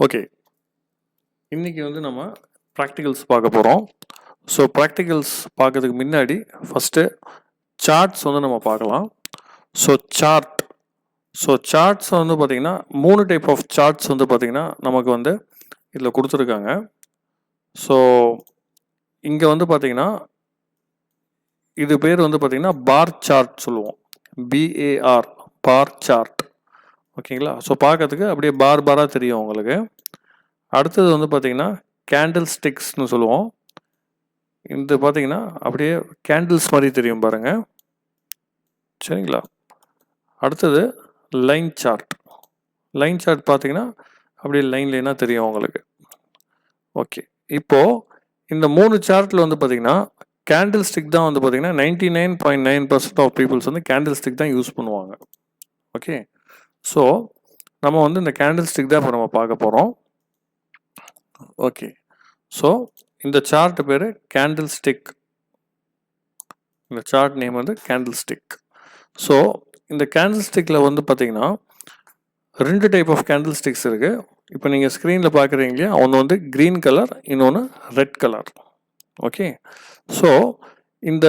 Okay. இன்னைக்கு நம்ம practicals பார்க்க போகிறோம். ஸோ ப்ராக்டிகல்ஸ் பார்க்கறதுக்கு முன்னாடி ஃபஸ்ட்டு சார்ட்ஸ் நம்ம பார்க்கலாம். ஸோ சார்ட்ஸ் பார்த்திங்கன்னா 3 டைப் ஆஃப் சார்ட்ஸ் பார்த்திங்கன்னா நமக்கு இதில் கொடுத்துருக்காங்க. ஸோ இங்கே பார்த்திங்கன்னா இது பேர் பார்த்திங்கன்னா பார் சார்ட் சொல்லுவோம். BAR bar chart. ஓகேங்களா? ஸோ பார்க்கறதுக்கு அப்படியே பாராக தெரியும் உங்களுக்கு. அடுத்தது பார்த்திங்கன்னா கேண்டில் ஸ்டிக்ஸ்னு சொல்லுவோம். இது பார்த்திங்கன்னா அப்படியே கேண்டில்ஸ் மாதிரி தெரியும் பாருங்கள். சரிங்களா? அடுத்தது லைன் சார்ட் பார்த்திங்கன்னா அப்படியே லைனாக தெரியும் உங்களுக்கு. ஓகே, இப்போது இந்த 3 சார்ட்டில் பார்த்திங்கன்னா கேண்டில் ஸ்டிக் தான் பார்த்திங்கன்னா 99.9% ஆஃப் பீப்புள்ஸ் கேண்டில் ஸ்டிக் தான் யூஸ் பண்ணுவாங்க. ஓகே, ஸோ நம்ம இந்த கேண்டில் ஸ்டிக் தான் இப்போ நம்ம பார்க்க போகிறோம். ஓகே, ஸோ இந்த சார்ட் பேர் கேண்டில் ஸ்டிக். இந்த chart name candle stick. So இந்த கேண்டில் ஸ்டிக்கில் பார்த்தீங்கன்னா 2 டைப் ஆஃப் கேண்டில் ஸ்டிக்ஸ் இருக்குது. இப்போ நீங்கள் ஸ்க்ரீனில் பார்க்குறீங்க இல்லையா, ஒன்று க்ரீன் கலர், இன்னொன்று ரெட் கலர். ஓகே, ஸோ இந்த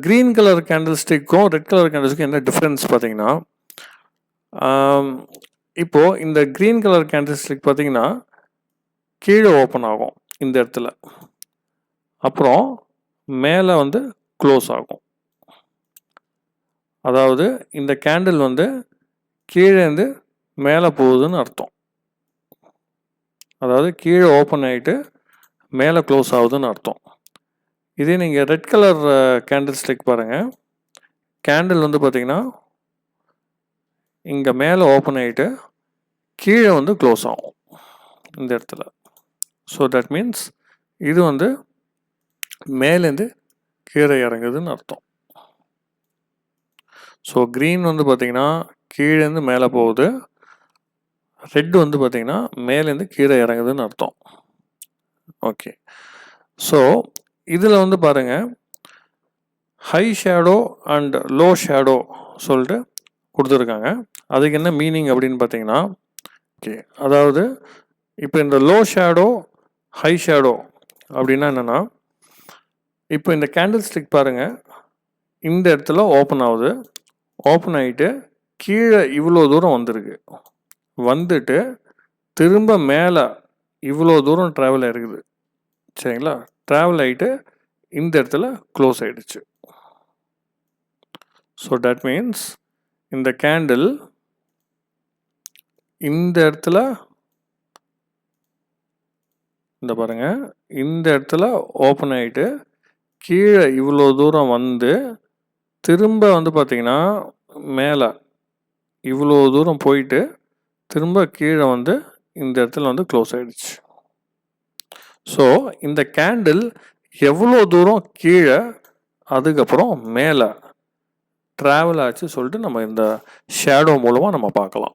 க்ரீன் கலர் கேண்டில் ஸ்டிக்கும் ரெட் கலர் கேண்டில் ஸ்டிக்கும் என்ன டிஃப்ரென்ஸ் பார்த்தீங்கன்னா, இப்போது இந்த க்ரீன் கலர் கேண்டில் ஸ்டிக் பார்த்தீங்கன்னா கீழே ஓப்பன் ஆகும் இந்த இடத்துல, அப்புறம் மேலே க்ளோஸ் ஆகும். அதாவது இந்த கேண்டில் கீழேருந்து மேலே போகுதுன்னு அர்த்தம். அதாவது கீழே ஓப்பன் ஆகிட்டு மேலே க்ளோஸ் ஆகுதுன்னு அர்த்தம். இதே நீங்கள் ரெட் கலர் கேண்டில் ஸ்டிக் பாருங்கள். கேண்டில் பார்த்தீங்கன்னா இங்கே மேலே ஓப்பன் ஆகிட்டு கீழே க்ளோஸ் ஆகும் இந்த இடத்துல. ஸோ தட் மீன்ஸ் இது மேலேருந்து கீழே இறங்குதுன்னு அர்த்தம். ஸோ க்ரீன் பார்த்தீங்கன்னா கீழேருந்து மேலே போகுது, ரெட் பார்த்தீங்கன்னா மேலேருந்து கீழே இறங்குதுன்னு அர்த்தம். ஓகே, ஸோ இதில் பாருங்கள் high shadow and low shadow சொல்லிட்டு கொடுத்துருக்காங்க. அதுக்கு என்ன மீனிங் அப்படின்னு பார்த்தீங்கன்னா, ஓகே, அதாவது இப்போ இந்த லோ ஷேடோ ஹை ஷேடோ அப்படின்னா என்னென்னா, இப்போ இந்த கேண்டில் ஸ்டிக் பாருங்கள், இந்த இடத்துல ஓப்பன் ஆகுது, ஓப்பன் ஆகிட்டு கீழே இவ்வளோ தூரம் வந்துட்டு திரும்ப மேலே இவ்வளோ தூரம் ட்ராவல் ஆகிருக்குது. சரிங்களா? ட்ராவல் ஆகிட்டு இந்த இடத்துல க்ளோஸ் ஆகிடுச்சு. ஸோ தட் மீன்ஸ் இந்த கேண்டில் இந்த இடத்துல இந்த பாருங்கள், இந்த இடத்துல ஓப்பன் ஆகிட்டு கீழே இவ்வளோ தூரம் திரும்ப பார்த்தீங்கன்னா மேலே இவ்வளோ தூரம் போயிட்டு திரும்ப கீழே இந்த இடத்துல க்ளோஸ் ஆகிடுச்சு. ஸோ இந்த கேண்டில் எவ்வளோ தூரம் கீழே அதுக்கப்புறம் மேலே ட்ராவல் ஆச்சு சொல்லிட்டு நம்ம இந்த ஷேடோ மூலமாக நம்ம பார்க்கலாம்.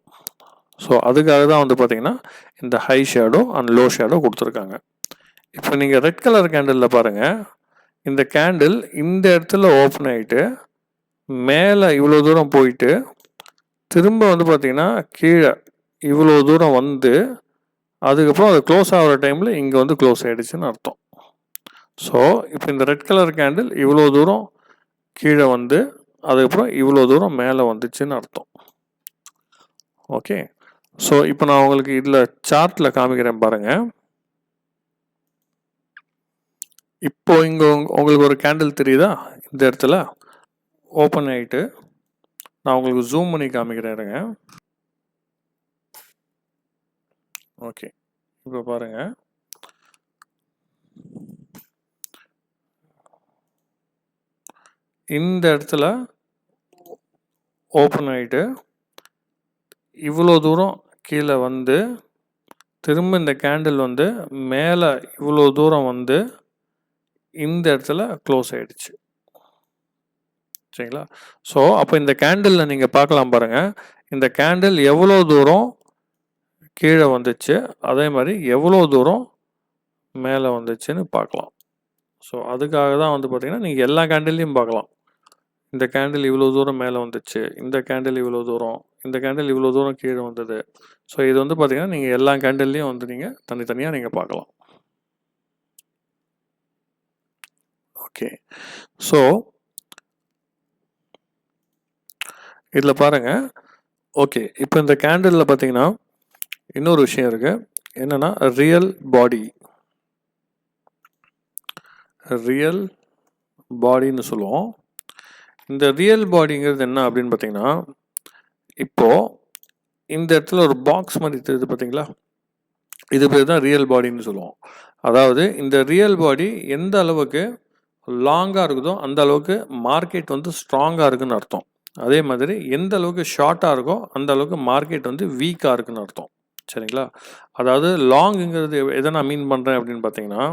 ஸோ அதுக்காக தான் பார்த்தீங்கன்னா இந்த high shadow and low shadow கொடுத்துருக்காங்க. இப்போ நீங்கள் ரெட் கலர் கேண்டிலில் பாருங்கள், இந்த கேண்டில் இந்த இடத்துல ஓப்பன் ஆகிட்டு மேலே இவ்வளோ தூரம் போயிட்டு திரும்ப பார்த்தீங்கன்னா கீழே இவ்வளோ தூரம் அதுக்கப்புறம் அது க்ளோஸ் ஆகிற டைமில் இங்கே க்ளோஸ் ஆகிடுச்சுன்னு அர்த்தம். ஸோ இப்போ இந்த ரெட் கலர் கேண்டில் இவ்வளோ தூரம் கீழே அதுக்கப்புறம் இவ்வளோ தூரம் மேலே வந்துச்சுன்னு அர்த்தம். ஓகே, ஸோ இப்போ நான் உங்களுக்கு இதில் சார்ட்டில் காமிக்கிறேன் பாருங்கள். இப்போ இங்கே உங்களுக்கு ஒரு கேண்டில் தெரியுதா? இந்த இடத்துல ஓப்பன் ஆகிட்டு நான் உங்களுக்கு ஜூம் பண்ணி காமிக்கிறேன் இருங்க. ஓகே, இப்போ பாருங்கள், இந்த இடத்துல ஓப்பன் ஆகிட்டு இவ்வளோ தூரம் கீழே திரும்ப இந்த கேண்டில் மேலே இவ்வளோ தூரம் இந்த இடத்துல க்ளோஸ் ஆகிடுச்சு. சரிங்களா? ஸோ அப்போ இந்த கேண்டிலில் நீங்கள் பார்க்கலாம் பாருங்கள், இந்த கேண்டில் எவ்வளோ தூரம் கீழே வந்துச்சு, அதே மாதிரி எவ்வளோ தூரம் மேலே வந்துச்சுன்னு பார்க்கலாம். ஸோ அதுக்காக தான் பார்த்தீங்கன்னா நீங்கள் எல்லா கேண்டில்லையும் பார்க்கலாம். இந்த கேண்டில் இவ்வளோ தூரம் மேலே வந்துச்சு, இந்த கேண்டில் இவ்வளோ தூரம், இந்த கேண்டில் இவ்வளோ தூரம் கீழே வந்தது. ஸோ இது வந்து பார்த்தீங்கன்னா நீங்கள் எல்லா கேண்டில்லையும் வந்து நீங்கள் தனித்தனியாக நீங்கள் பார்க்கலாம். ஓகே, ஸோ இதில் பாருங்கள். ஓகே, இப்போ இந்த கேண்டிலில் பார்த்தீங்கன்னா இன்னொரு விஷயம் இருக்குது. என்னென்னா ரியல் பாடின்னு சொல்லுவோம். இந்த ரியல் பாடிங்கிறது என்ன அப்படின்னு பார்த்தீங்கன்னா, இப்போது இந்த இடத்துல ஒரு பாக்ஸ் மாதிரி தெரியுது பார்த்தீங்களா, இது பேர் தான் ரியல் பாடின்னு சொல்லுவோம். அதாவது இந்த ரியல் பாடி எந்த அளவுக்கு லாங்காக இருக்குதோ அந்த அளவுக்கு மார்க்கெட் வந்து ஸ்ட்ராங்காக இருக்குன்னு அர்த்தம். அதே மாதிரி எந்த அளவுக்கு ஷார்ட்டாக இருக்கோ அந்த அளவுக்கு மார்க்கெட் வந்து வீக்காக இருக்குன்னு அர்த்தம். சரிங்களா? அதாவது லாங்குங்கிறது எதை நான் மீன் பண்ணுறேன் அப்படின்னு பார்த்தீங்கன்னா,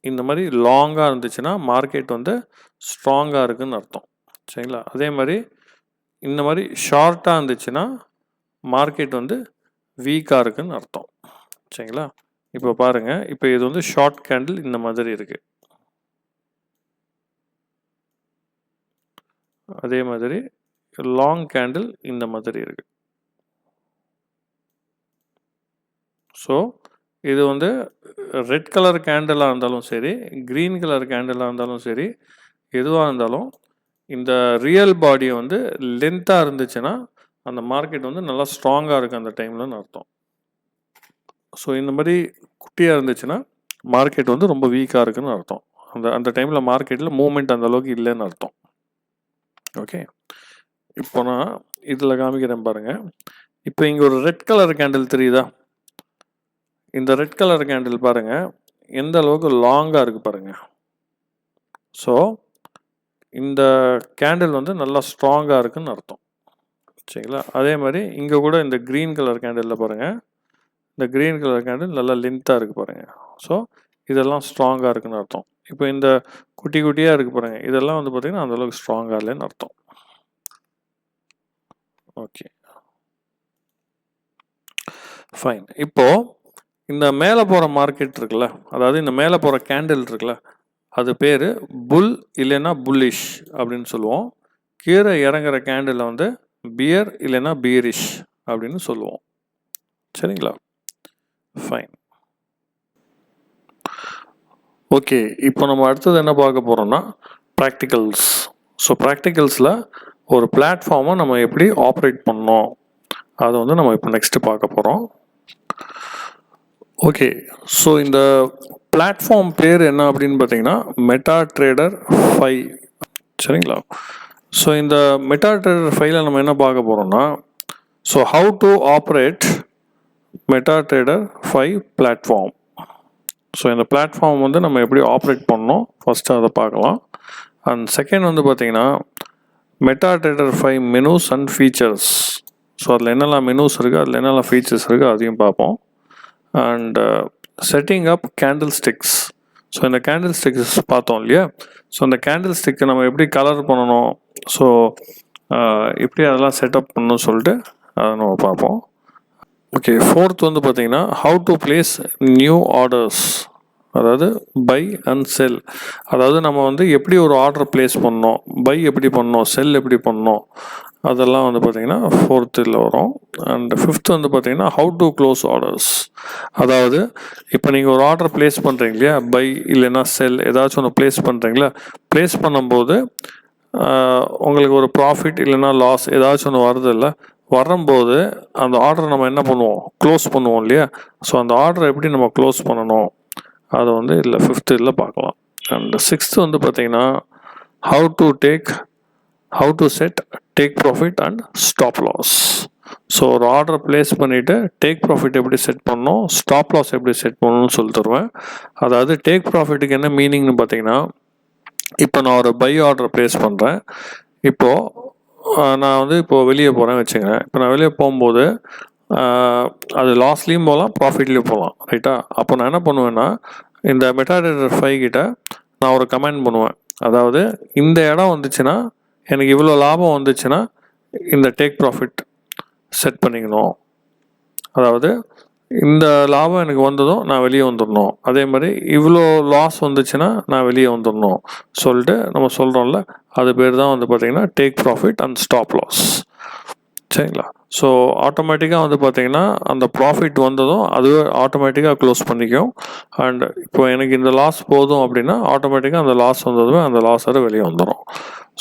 இந்த மாதிரி லாங்காக இருந்துச்சுன்னா மார்க்கெட் வந்து ஸ்ட்ராங்காக இருக்குன்னு அர்த்தம். சரிங்களா? அதே மாதிரி இந்த மாதிரி ஷார்ட்டாக இருந்துச்சுன்னா மார்க்கெட் வந்து வீக்காக இருக்குன்னு அர்த்தம். சரிங்களா? இப்போ பாருங்கள், இப்போ இது வந்து ஷார்ட் கேண்டில் இந்த மாதிரி இருக்குது. அதே மாதிரி லாங் கேண்டில் இந்த மாதிரி இருக்குது. ஸோ இது வந்து ரெட் கலர் கேண்டிலாக இருந்தாலும் சரி, க்ரீன் கலர் கேண்டிலாக இருந்தாலும் சரி, எதுவாக இருந்தாலும் இந்த ரியல் பாடியை வந்து லென்த்தாக இருந்துச்சுன்னா அந்த மார்க்கெட் வந்து நல்லா ஸ்ட்ராங்காக இருக்குது அந்த டைம்லன்னு அர்த்தம். ஸோ இந்த மாதிரி குட்டியாக இருந்துச்சுன்னா மார்க்கெட் வந்து ரொம்ப வீக்காக இருக்குன்னு அர்த்தம். அந்த டைமில் மார்க்கெட்டில் மூவ்மெண்ட் அந்த அளவுக்கு இல்லைன்னு அர்த்தம். ஓகே, இப்போ நான் இதில் காமிக்கிறேன் பாருங்கள். இப்போ இங்கே ஒரு ரெட் கலர் கேண்டில் தெரியுதா? இந்த ரெட் கலர் கேண்டில் பாருங்கள் எந்த அளவுக்கு லாங்காக இருக்குது பாருங்கள். ஸோ இந்த கேண்டில் வந்து நல்லா ஸ்ட்ராங்காக இருக்குன்னு அர்த்தம். சரிங்களா? அதே மாதிரி இங்கே கூட இந்த க்ரீன் கலர் கேண்டிலில் பாருங்கள், இந்த க்ரீன் கலர் கேண்டில் நல்லா லென்த்தாக இருக்குது பாருங்கள். ஸோ இதெல்லாம் ஸ்ட்ராங்காக இருக்குன்னு அர்த்தம். இப்போ இந்த குட்டி குட்டியாக இருக்குது பாருங்கள், இதெல்லாம் வந்து பார்த்திங்கன்னா அந்தளவுக்கு ஸ்ட்ராங்காக இல்லைன்னு அர்த்தம். Okay, fine. இப்போது இந்த மேலே போகிற மார்க்கெட் இருக்குல்ல, அதாவது இந்த மேலே போகிற கேண்டில் இருக்குல்ல, அது பேர் புல் இல்லைன்னா புல்லிஷ் அப்படின்னு சொல்லுவோம். கீழே இறங்குற கேண்டில் வந்து பியர் இல்லைன்னா பியரிஷ் அப்படின்னு சொல்லுவோம். சரிங்களா? ஃபைன். ஓகே, இப்போ நம்ம அடுத்தது என்ன பார்க்க போகிறோம்னா ப்ராக்டிகல்ஸ். ஸோ ப்ராக்டிகல்ஸில் ஒரு பிளாட்ஃபார்மை நம்ம எப்படி ஆப்ரேட் பண்ணோம் அதை வந்து நம்ம இப்போ நெக்ஸ்ட்டு பார்க்க போகிறோம். ஓகே, ஸோ இந்த பிளாட்ஃபார்ம் பேர் என்ன அப்படின்னு பார்த்தீங்கன்னா MetaTrader 5. சரிங்களா? ஸோ இந்த MetaTrader 5ல் நம்ம என்ன பார்க்க போகிறோம்னா, so how to operate MetaTrader 5 platform. So இந்த பிளாட்ஃபார்ம் வந்து நம்ம எப்படி ஆப்ரேட் பண்ணோம் ஃபஸ்ட்டு அதை பார்க்கலாம். அண்ட் செகண்ட் வந்து பார்த்தீங்கன்னா MetaTrader 5 menus and features. So அதில் என்னெல்லாம் மெனூஸ் இருக்குது, அதில் என்னெல்லாம் ஃபீச்சர்ஸ் இருக்குது அதையும் பார்ப்போம். And setting up candle sticks. So இந்த கேண்டில் ஸ்டிக்ஸ் பார்த்தோம் இல்லையா, ஸோ அந்த கேண்டில் ஸ்டிக்கை நம்ம எப்படி கலர் பண்ணணும், ஸோ எப்படி அதெல்லாம் செட்டப் பண்ணணும்னு சொல்லிட்டு அதை நம்ம பார்ப்போம். ஓகே, ஃபோர்த் வந்து பார்த்தீங்கன்னா how to place new orders, அதாவது பை அண்ட் செல். அதாவது நம்ம வந்து எப்படி ஒரு ஆர்டர் பிளேஸ் பண்ணோம், பை எப்படி பண்ணோம், செல் எப்படி பண்ணோம், அதெல்லாம் வந்து பார்த்திங்கன்னா ஃபோர்த்தில் வரும். அண்ட் ஃபிஃப்த் வந்து பார்த்திங்கன்னா ஹவு டு க்ளோஸ் ஆர்டர்ஸ். அதாவது இப்போ நீங்கள் ஒரு ஆர்டர் ப்ளேஸ் பண்ணுறீங்க இல்லையா, பை இல்லைன்னா செல் ஏதாச்சும் ஒன்று ப்ளேஸ் பண்ணுறீங்களா, ப்ளேஸ் பண்ணும்போது உங்களுக்கு ஒரு ப்ராஃபிட் இல்லைன்னா லாஸ் ஏதாச்சும் ஒன்று வருது இல்லை, வரும்போது அந்த ஆர்டரை நம்ம என்ன பண்ணுவோம், க்ளோஸ் பண்ணுவோம் இல்லையா. ஸோ அந்த ஆர்டரை எப்படி நம்ம க்ளோஸ் பண்ணணும் அதை வந்து இல்லை ஃபிஃப்த்து இதில் பார்க்கலாம். அண்ட் சிக்ஸ்த்து வந்து பார்த்திங்கன்னா how to set take profit and stop loss. So ஒரு ஆர்டர் ப்ளேஸ் பண்ணிவிட்டு டேக் ப்ராஃபிட் எப்படி செட் பண்ணணும், ஸ்டாப் லாஸ் எப்படி செட் பண்ணணும்னு சொல்லி தருவேன். அதாவது டேக் ப்ராஃபிட்டுக்கு என்ன மீனிங்னு பார்த்தீங்கன்னா, இப்போ நான் ஒரு பை ஆர்டர் ப்ளேஸ் பண்ணுறேன். இப்போது நான் வந்து இப்போது வெளியே போகிறேன் வச்சுக்கிறேன். இப்போ நான் வெளியே போகும்போது அது லாஸ்லேயும் போகலாம் ப்ராஃபிட்லேயும் போகலாம், ரைட்டா. அப்போ நான் என்ன பண்ணுவேன்னா இந்த MetaTrader 5 கிட்ட நான் ஒரு கமெண்ட் பண்ணுவேன். அதாவது இந்த இடம் வந்துச்சுன்னா எனக்கு இவ்வளோ லாபம் வந்துச்சுன்னா இந்த டேக் ப்ராஃபிட் செட் பண்ணிக்கணும். அதாவது இந்த லாபம் எனக்கு வந்ததும் நான் வெளியே வந்துடணும், அதே மாதிரி இவ்வளோ லாஸ் வந்துச்சுன்னா நான் வெளியே வந்துடணும் சொல்லிட்டு நம்ம சொல்கிறோம்ல, அது பேர் தான் வந்து பார்த்திங்கன்னா take profit and stop loss. சரிங்களா? ஸோ ஆட்டோமேட்டிக்காக வந்து பார்த்தீங்கன்னா அந்த ப்ராஃபிட் வந்ததும் அதுவே ஆட்டோமேட்டிக்காக க்ளோஸ் பண்ணிக்கும். அண்ட் இப்போ எனக்கு இந்த லாஸ் போதும் அப்படின்னா ஆட்டோமேட்டிக்காக அந்த லாஸ் வந்ததுமே அந்த லாஸோட வெளியே வந்துடும்.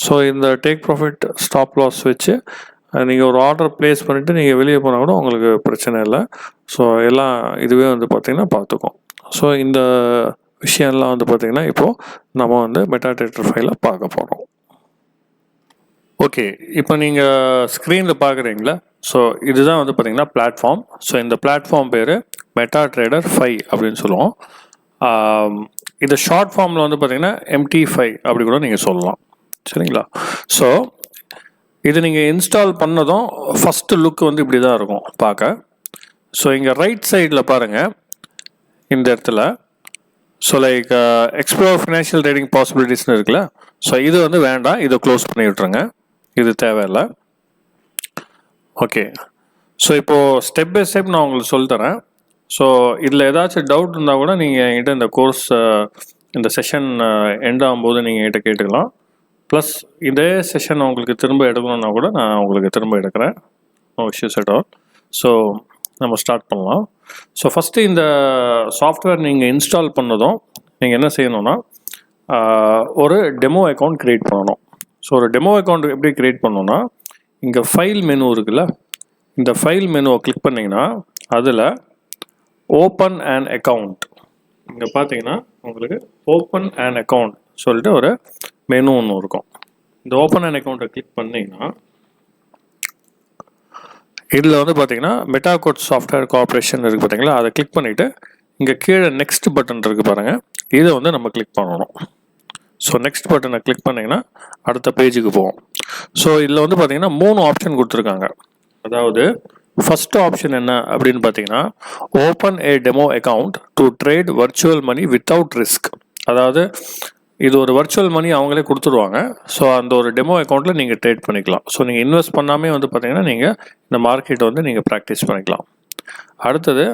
ஸோ இந்த டேக் ப்ராஃபிட் ஸ்டாப் லாஸ் வச்சு நீங்கள் ஒரு ஆர்டர் ப்ளேஸ் பண்ணிவிட்டு நீங்கள் வெளியே போனால் கூட உங்களுக்கு பிரச்சனை இல்லை. ஸோ எல்லாம் இதுவே வந்து பார்த்திங்கன்னா பார்த்துக்கும். ஸோ இந்த விஷயம்லாம் வந்து பார்த்திங்கன்னா இப்போது நம்ம வந்து மெட்டாட்ரேடர் ஃபைலை பார்க்க போகிறோம். ஓகே, இப்போ நீங்கள் ஸ்க்ரீனில் பார்க்குறீங்களா? ஸோ இதுதான் வந்து பார்த்திங்கன்னா பிளாட்ஃபார்ம். ஸோ இந்த பிளாட்ஃபார்ம் பேர் மெட்டாட்ரேடர் 5 அப்படின்னு சொல்லுவோம். இது ஷார்ட் ஃபார்மில் வந்து பார்த்திங்கன்னா MT5 அப்படி கூட நீங்கள் சொல்லலாம். சரிங்களா? ஸோ இது நீங்கள் இன்ஸ்டால் பண்ணதும் ஃபஸ்ட்டு லுக் வந்து இப்படி தான் இருக்கும் பார்க்க. ஸோ இங்கே ரைட் சைடில் பாருங்கள், இந்த இடத்துல so like explore financial trading பாசிபிலிட்டிஸ்னு இருக்குல்ல. ஸோ இது வந்து வேண்டாம், இதை க்ளோஸ் பண்ணி விட்ருங்க, இது தேவையில்லை. ஓகே, ஸோ இப்போது ஸ்டெப் பை ஸ்டெப் நான் உங்களுக்கு சொல்லித்தரேன். ஸோ இதில் ஏதாச்சும் டவுட் இருந்தால் கூட நீங்கள் என்கிட்ட இந்த கோர்ஸ் இந்த செஷன் எண்ட் ஆகும்போது நீங்கள் என்கிட்ட கேட்டுக்கலாம். ப்ளஸ் இதே செஷன் உங்களுக்கு திரும்ப எடுக்கணுன்னா கூட நான் உங்களுக்கு திரும்ப எடுக்கிறேன். No issues at all. So நம்ம ஸ்டார்ட் பண்ணலாம். ஸோ ஃபஸ்ட்டு இந்த சாஃப்ட்வேர் நீங்கள் இன்ஸ்டால் பண்ணதும் நீங்கள் என்ன செய்யணுன்னா ஒரு டெமோ அக்கௌண்ட் க்ரியேட் பண்ணணும். ஸோ ஒரு டெமோ அக்கௌண்ட் எப்படி க்ரியேட் பண்ணணுன்னா, இங்கே ஃபைல் மெனு இருக்குல்ல, இந்த ஃபைல் மெனுவை கிளிக் பண்ணிங்கன்னா அதில் ஓப்பன் அண்ட் அக்கௌண்ட், இங்கே பார்த்தீங்கன்னா உங்களுக்கு ஓப்பன் அண்ட் அக்கௌண்ட் சொல்லிட்டு ஒரு மெனு ஒன்று இருக்கும். இந்த ஓப்பன் அண்ட் அக்கௌண்ட்டை கிளிக் பண்ணிங்கன்னா இதில் வந்து பார்த்தீங்கன்னா மெட்டாகோட் சாஃப்ட்வேர் கார்பரேஷன் இருக்குது பார்த்தீங்களா, அதை கிளிக் பண்ணிவிட்டு இங்கே கீழே நெக்ஸ்ட் பட்டன் இருக்குது பாருங்கள், இதை வந்து நம்ம கிளிக் பண்ணணும். ஸோ நெக்ஸ்ட் பட்டனை கிளிக் பண்ணிங்கன்னா அடுத்த பேஜுக்கு போவோம். ஸோ இதில் வந்து பார்த்தீங்கன்னா 3 ஆப்ஷன் கொடுத்துருக்காங்க. அதாவது ஃபஸ்ட்டு ஆப்ஷன் என்ன அப்படின்னு பார்த்தீங்கன்னா, open a demo account to trade virtual money without risk. அதாவது இது ஒரு வர்ச்சுவல் மணி அவங்களே கொடுத்துருவாங்க. ஸோ அந்த ஒரு டெமோ அக்கௌண்ட்டில் நீங்கள் ட்ரேட் பண்ணிக்கலாம். ஸோ நீங்கள் இன்வெஸ்ட் பண்ணாமே வந்து பார்த்தீங்கன்னா நீங்கள் இந்த மார்க்கெட்டை வந்து நீங்கள் ப்ராக்டிஸ் பண்ணிக்கலாம். அடுத்தது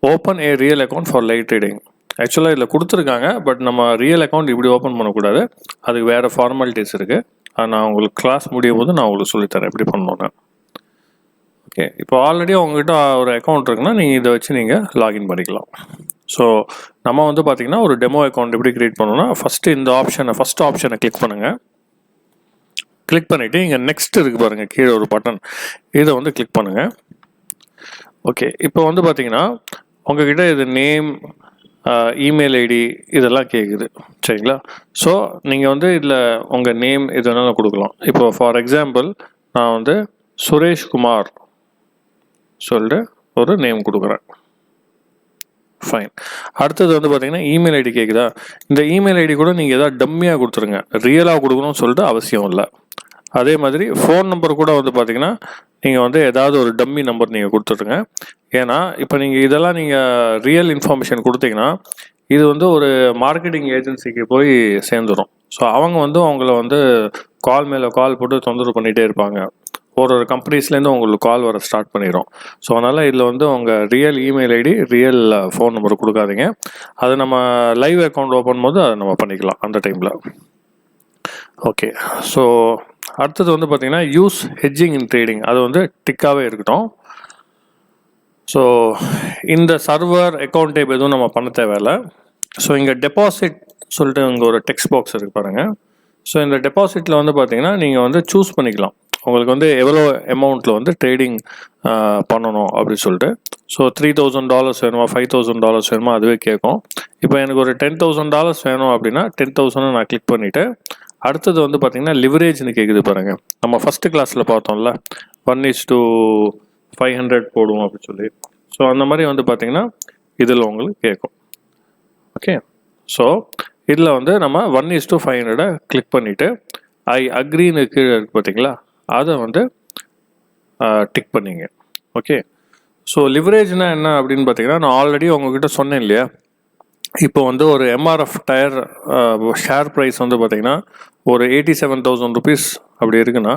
open A real account for live trading. ஆக்சுவலாக இதில் கொடுத்துருக்காங்க, பட் நம்ம ரியல் அக்கௌண்ட் இப்படி ஓப்பன் பண்ணக்கூடாது, அதுக்கு வேறு ஃபார்மாலிட்டிஸ் இருக்குது. அது நான் உங்களுக்கு கிளாஸ் முடியும் போது நான் உங்களுக்கு சொல்லித்தரேன் எப்படி பண்ணணுன்னு. ஓகே, இப்போ ஆல்ரெடி உங்கள்கிட்ட ஒரு அக்கௌண்ட் இருக்குன்னா நீங்கள் இதை வச்சு நீங்கள் லாகின் பண்ணிக்கலாம். ஸோ நம்ம வந்து பார்த்திங்கன்னா ஒரு டெமோ அக்கௌண்ட் எப்படி க்ரியேட் பண்ணணும்னா, ஃபஸ்ட்டு இந்த ஃபஸ்ட் ஆப்ஷனை கிளிக் பண்ணுங்கள். கிளிக் பண்ணிவிட்டு இங்கே நெக்ஸ்ட் இருக்குது பாருங்கள், கீழே ஒரு பட்டன், இதை வந்து கிளிக் பண்ணுங்கள். ஓகே, இப்போ வந்து பார்த்திங்கன்னா உங்ககிட்ட இது நேம், இமெயில் ஐடி இதெல்லாம் கேட்குது. சரிங்களா? ஸோ நீங்கள் வந்து இதில் உங்கள் நேம் இதெல்லாம் கொடுக்கலாம். இப்போ ஃபார் எக்ஸாம்பிள் நான் வந்து சுரேஷ்குமார் சொல்லிட்டு ஒரு நேம் கொடுக்குறேன். ஃபைன். அடுத்தது வந்து பார்த்தீங்கன்னா இமெயில் ஐடி கேட்குதா, இந்த இமெயில் ஐடி கூட நீங்கள் எதாவது டம்மியாக கொடுத்துருங்க, ரியலாக கொடுக்கணும்னு சொல்லிட்டு அவசியம் இல்லை. அதே மாதிரி ஃபோன் நம்பர் கூட வந்து பார்த்தீங்கன்னா நீங்கள் வந்து ஏதாவது ஒரு டம்மி நம்பர் நீங்கள் கொடுத்துருங்க. ஏன்னா இப்போ நீங்கள் இதெல்லாம் நீங்கள் ரியல் இன்ஃபர்மேஷன் கொடுத்தீங்கன்னா இது வந்து ஒரு மார்க்கெட்டிங் ஏஜென்சிக்கு போய் சேர்ந்துடும். ஸோ அவங்க வந்து அவங்கள வந்து கால் மேலே கால் போட்டு தொந்தரவு பண்ணிகிட்டே இருப்பாங்க. ஒரு கம்பெனிஸ்லேருந்து உங்களுக்கு கால் வர ஸ்டார்ட் பண்ணிடும். ஸோ அதனால் இதில் வந்து உங்கள் real email ID, real phone number கொடுக்காதீங்க. அது நம்ம லைவ் அக்கௌண்ட் ஓப்பன் போது அதை நம்ம பண்ணிக்கலாம் அந்த டைமில். ஓகே, ஸோ அடுத்தது வந்து பார்த்திங்கன்னா யூஸ் ஹெட்ஜிங் இன் ட்ரேடிங், அது வந்து டிக்காகவே இருக்கட்டும். ஸோ இந்த சர்வர் அக்கௌண்ட் டைப் எதுவும் நம்ம பண்ண தேவையில்லை. ஸோ இங்கே டெபாசிட் சொல்லிட்டு இங்கே ஒரு டெக்ஸ்ட் பாக்ஸ் இருக்குது பாருங்கள். ஸோ இந்த டெபாசிட்டில் வந்து பார்த்திங்கன்னா நீங்கள் வந்து சூஸ் பண்ணிக்கலாம் உங்களுக்கு வந்து எவ்வளோ அமௌண்ட்டில் வந்து ட்ரேடிங் பண்ணணும் அப்படின்னு சொல்லிட்டு. ஸோ $3,000 வேணுமா, $5,000 வேணுமா, அதுவே கேட்கும். இப்போ எனக்கு ஒரு $10,000 வேணும் அப்படின்னா 10,000 நான் கிளிக் பண்ணிவிட்டு அடுத்தது வந்து பார்த்திங்கன்னா லிவரேஜ்னு கேட்குது பாருங்கள். நம்ம ஃபஸ்ட்டு கிளாஸில் பார்த்தோம்ல 1:500 போடுவோம் அப்படின்னு சொல்லி. ஸோ அந்த மாதிரி வந்து பார்த்திங்கன்னா இதில் உங்களுக்கு கேட்கும். ஓகே, ஸோ இதில் வந்து நம்ம 1:500 கிளிக் பண்ணிவிட்டு ஐ அக்ரின்னு கீழே இருக்குது பார்த்தீங்களா, அதை வந்து டிக் பண்ணிங்க. ஓகே, ஸோ லிவரேஜ்னால் என்ன அப்படின்னு பார்த்தீங்கன்னா நான் ஆல்ரெடி உங்ககிட்ட சொன்னேன் இல்லையா, இப்போ வந்து ஒரு MRF டயர் ஷேர் ப்ரைஸ் வந்து பார்த்திங்கன்னா ஒரு 87,000 rupees அப்படி இருக்குன்னா,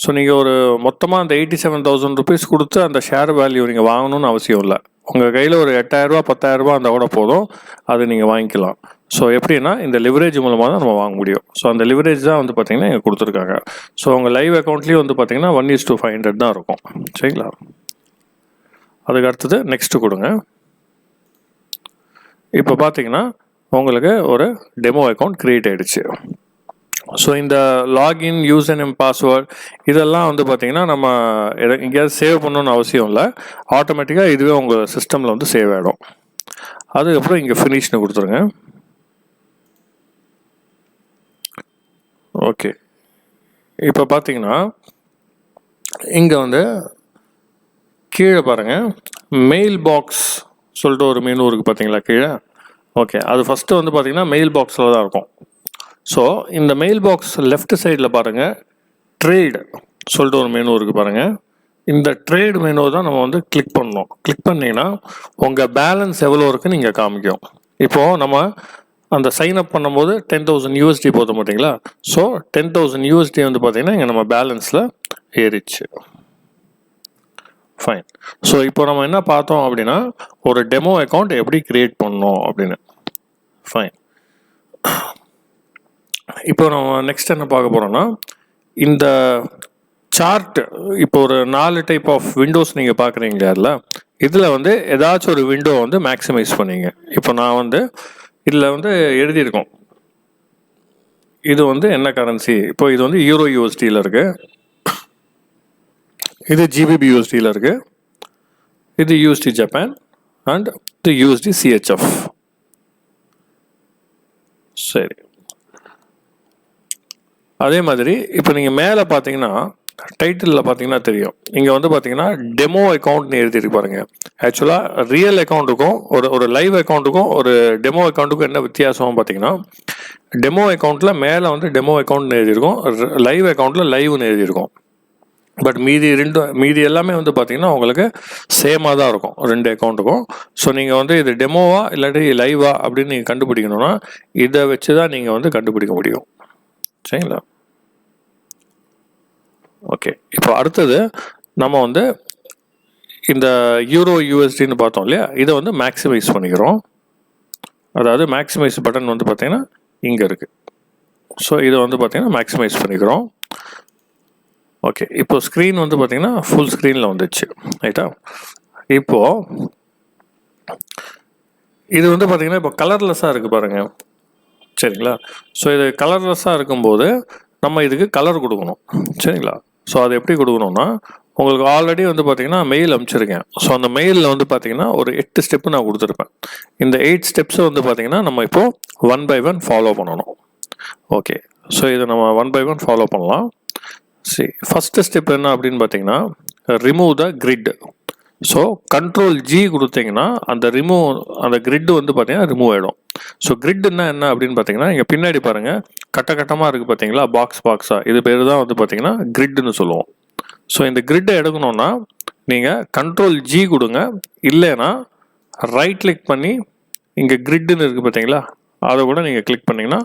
ஸோ நீங்கள் ஒரு மொத்தமாக அந்த 87,000 rupees கொடுத்து அந்த ஷேர் வேல்யூ நீங்கள் வாங்கணும்னு அவசியம் இல்லை. உங்கள் கையில் ஒரு 8,000 ரூபா 10,000 ரூபா இருந்தால் கூட போதும், அது நீங்கள் வாங்கிக்கலாம். ஸோ எப்படின்னா இந்த லிவரேஜ் மூலமாக தான் நம்ம வாங்க முடியும். ஸோ அந்த லிவரேஜ் தான் வந்து பார்த்திங்கன்னா இங்கே கொடுத்துருக்காங்க. ஸோ உங்கள் லைவ் அக்கௌண்ட்லேயும் வந்து பார்த்திங்கன்னா 1:500 தான் இருக்கும். சரிங்களா? அதுக்கு அடுத்தது நெக்ஸ்ட்டு கொடுங்க. இப்போ பார்த்தீங்கன்னா உங்களுக்கு ஒரு டெமோ அக்கௌண்ட் க்ரியேட் ஆகிடுச்சு. ஸோ இந்த லாகின், யூசர் நேம், பாஸ்வேர்ட் இதெல்லாம் வந்து பார்த்திங்கன்னா நம்ம எங்கேயாவது சேவ் பண்ணணுன்னு அவசியம் இல்லை. ஆட்டோமேட்டிக்காக இதுவே உங்கள் சிஸ்டமில் வந்து சேவ் ஆகிடும். அதுக்கப்புறம் இங்கே ஃபினிஷ்னு கொடுத்துருங்க. ஓகே, இப்போ பார்த்தீங்கன்னா இங்கே வந்து கீழே பாருங்கள், மெயில் பாக்ஸ் சொல்லிட்டு ஒரு மெனு இருக்குது பார்த்தீங்களா கீழே. ஓகே, அது ஃபஸ்ட்டு வந்து பார்த்திங்கன்னா மெயில் பாக்ஸில் தான் இருக்கும். ஸோ இந்த மெயில் பாக்ஸ் லெஃப்ட் சைடில் பாருங்கள், ட்ரேடு சொல்லிட்டு ஒரு மெனு இருக்குது பாருங்கள். இந்த ட்ரேடு மெனு தான் நம்ம வந்து கிளிக் பண்ணணும். கிளிக் பண்ணிங்கன்னா உங்கள் பேலன்ஸ் எவ்வளோ இருக்குன்னு நீங்கள் காமிக்கும். இப்போது நம்ம அந்த சைன் அப் பண்ணும்போது 10,000 USD போதும் பார்த்தீங்களா. ஸோ 10,000 USD வந்து பார்த்திங்கன்னா இங்கே நம்ம பேலன்ஸில் ஏறிச்சு. ஃபைன். ஸோ இப்போ நம்ம என்ன பார்த்தோம் அப்படின்னா ஒரு டெமோ அக்கௌண்ட் எப்படி க்ரியேட் பண்ணணும் அப்படின்னு. ஃபைன். இப்போ நம்ம நெக்ஸ்ட் என்ன பார்க்க போகிறோன்னா, இந்த சார்ட் இப்போ ஒரு 4 டைப் ஆஃப் விண்டோஸ் நீங்கள் பார்க்குறீங்களா, இதில் வந்து ஏதாச்சும் ஒரு விண்டோ வந்து மேக்ஸிமைஸ் பண்ணிங்க. இப்போ நான் வந்து இதில் வந்து எழுதியிருக்கோம், இது வந்து என்ன கரன்சி. இப்போ இது வந்து யூரோ USDயில் இருக்குது, இது GBP USDயில் இருக்குது, இது USD ஜப்பான் அண்ட் இது USD CHF. சரி, அதே மாதிரி இப்போ நீங்கள் மேலே பார்த்தீங்கன்னா டைட்டிலில் பார்த்தீங்கன்னா தெரியும், இங்கே வந்து பார்த்தீங்கன்னா டெமோ அக்கௌண்ட்னு எழுதிருக்கு பாருங்க. ஆக்சுவலாக ரியல் அக்கௌண்ட்டுக்கும் ஒரு லைவ் அக்கௌண்ட்டுக்கும் ஒரு டெமோ அக்கௌண்ட்டுக்கும் என்ன வித்தியாசம் பார்த்தீங்கன்னா, டெமோ அக்கௌண்ட்டில் மேலே வந்து டெமோ அக்கௌண்ட்னு எழுதியிருக்கும், லைவ் அக்கௌண்ட்டில் லைவ்னு எழுதியிருக்கும். பட் மீதி எல்லாமே வந்து பார்த்தீங்கன்னா உங்களுக்கு சேமாக தான் இருக்கும் 2 அக்கௌண்ட்டுக்கும். ஸோ நீங்கள் வந்து இது டெமோவா இல்லாட்டி லைவா அப்படின்னு நீங்கள் கண்டுபிடிக்கணும்னா இதை வச்சு தான் நீங்கள் வந்து கண்டுபிடிக்க முடியும். சரிங்களா? ஓகே, இப்போ அடுத்தது நம்ம வந்து இந்த யூரோ USDன்னு பார்த்தோம் இல்லையா, இதை வந்து மேக்ஸிமைஸ் பண்ணிக்கிறோம். அதாவது மேக்ஸிமைஸ் பட்டன் வந்து பார்த்தீங்கன்னா இங்கே இருக்குது. ஸோ இதை வந்து பார்த்தீங்கன்னா மேக்ஸிமைஸ் பண்ணிக்கிறோம். ஓகே, இப்போ ஸ்க்ரீன் வந்து பார்த்தீங்கன்னா ஃபுல் ஸ்க்ரீனில் வந்துச்சு. ரைட்டா? இப்போது இது வந்து பார்த்தீங்கன்னா இப்போ கலர்லெஸ்ஸாக இருக்குது பாருங்கள். சரிங்களா? ஸோ இது கலர்லெஸ்ஸாக இருக்கும்போது நம்ம இதுக்கு கலர் கொடுக்கணும். சரிங்களா? ஸோ அது எப்படி கொடுக்கணும்னா, உங்களுக்கு ஆல்ரெடி வந்து பார்த்தீங்கன்னா மெயில் அனுப்பிச்சிருக்கேன். ஸோ அந்த மெயிலில் வந்து பார்த்தீங்கன்னா ஒரு 8 ஸ்டெப்பு நான் கொடுத்துருப்பேன். இந்த 8 ஸ்டெப்ஸை வந்து பார்த்தீங்கன்னா நம்ம இப்போது 1 by 1 ஃபாலோ பண்ணணும். ஓகே, ஸோ இதை நம்ம 1 by 1 ஃபாலோ பண்ணலாம். சரி, ஃபஸ்ட்டு ஸ்டெப் என்ன அப்படின்னு பார்த்தீங்கன்னா, remove the grid. So Ctrl+G கொடுத்தீங்கன்னா அந்த கிரிட் வந்து பார்த்தீங்கன்னா ரிமூவ் ஆகிடும். ஸோ கிரிட்னா என்ன அப்படின்னு பார்த்தீங்கன்னா, இங்கே பின்னாடி பாருங்கள் கட்டமாக இருக்குது பார்த்தீங்களா, பாக்ஸாக, இது பேர் தான் வந்து பார்த்தீங்கன்னா கிரிட்னு சொல்லுவோம். ஸோ இந்த கிரிட்டை எடுக்கணும்னா நீங்கள் Ctrl+G கொடுங்க, இல்லைன்னா ரைட் கிளிக் பண்ணி இங்கே கிரிட்னு இருக்குது பார்த்தீங்களா, அதை கூட நீங்கள் கிளிக் பண்ணிங்கன்னா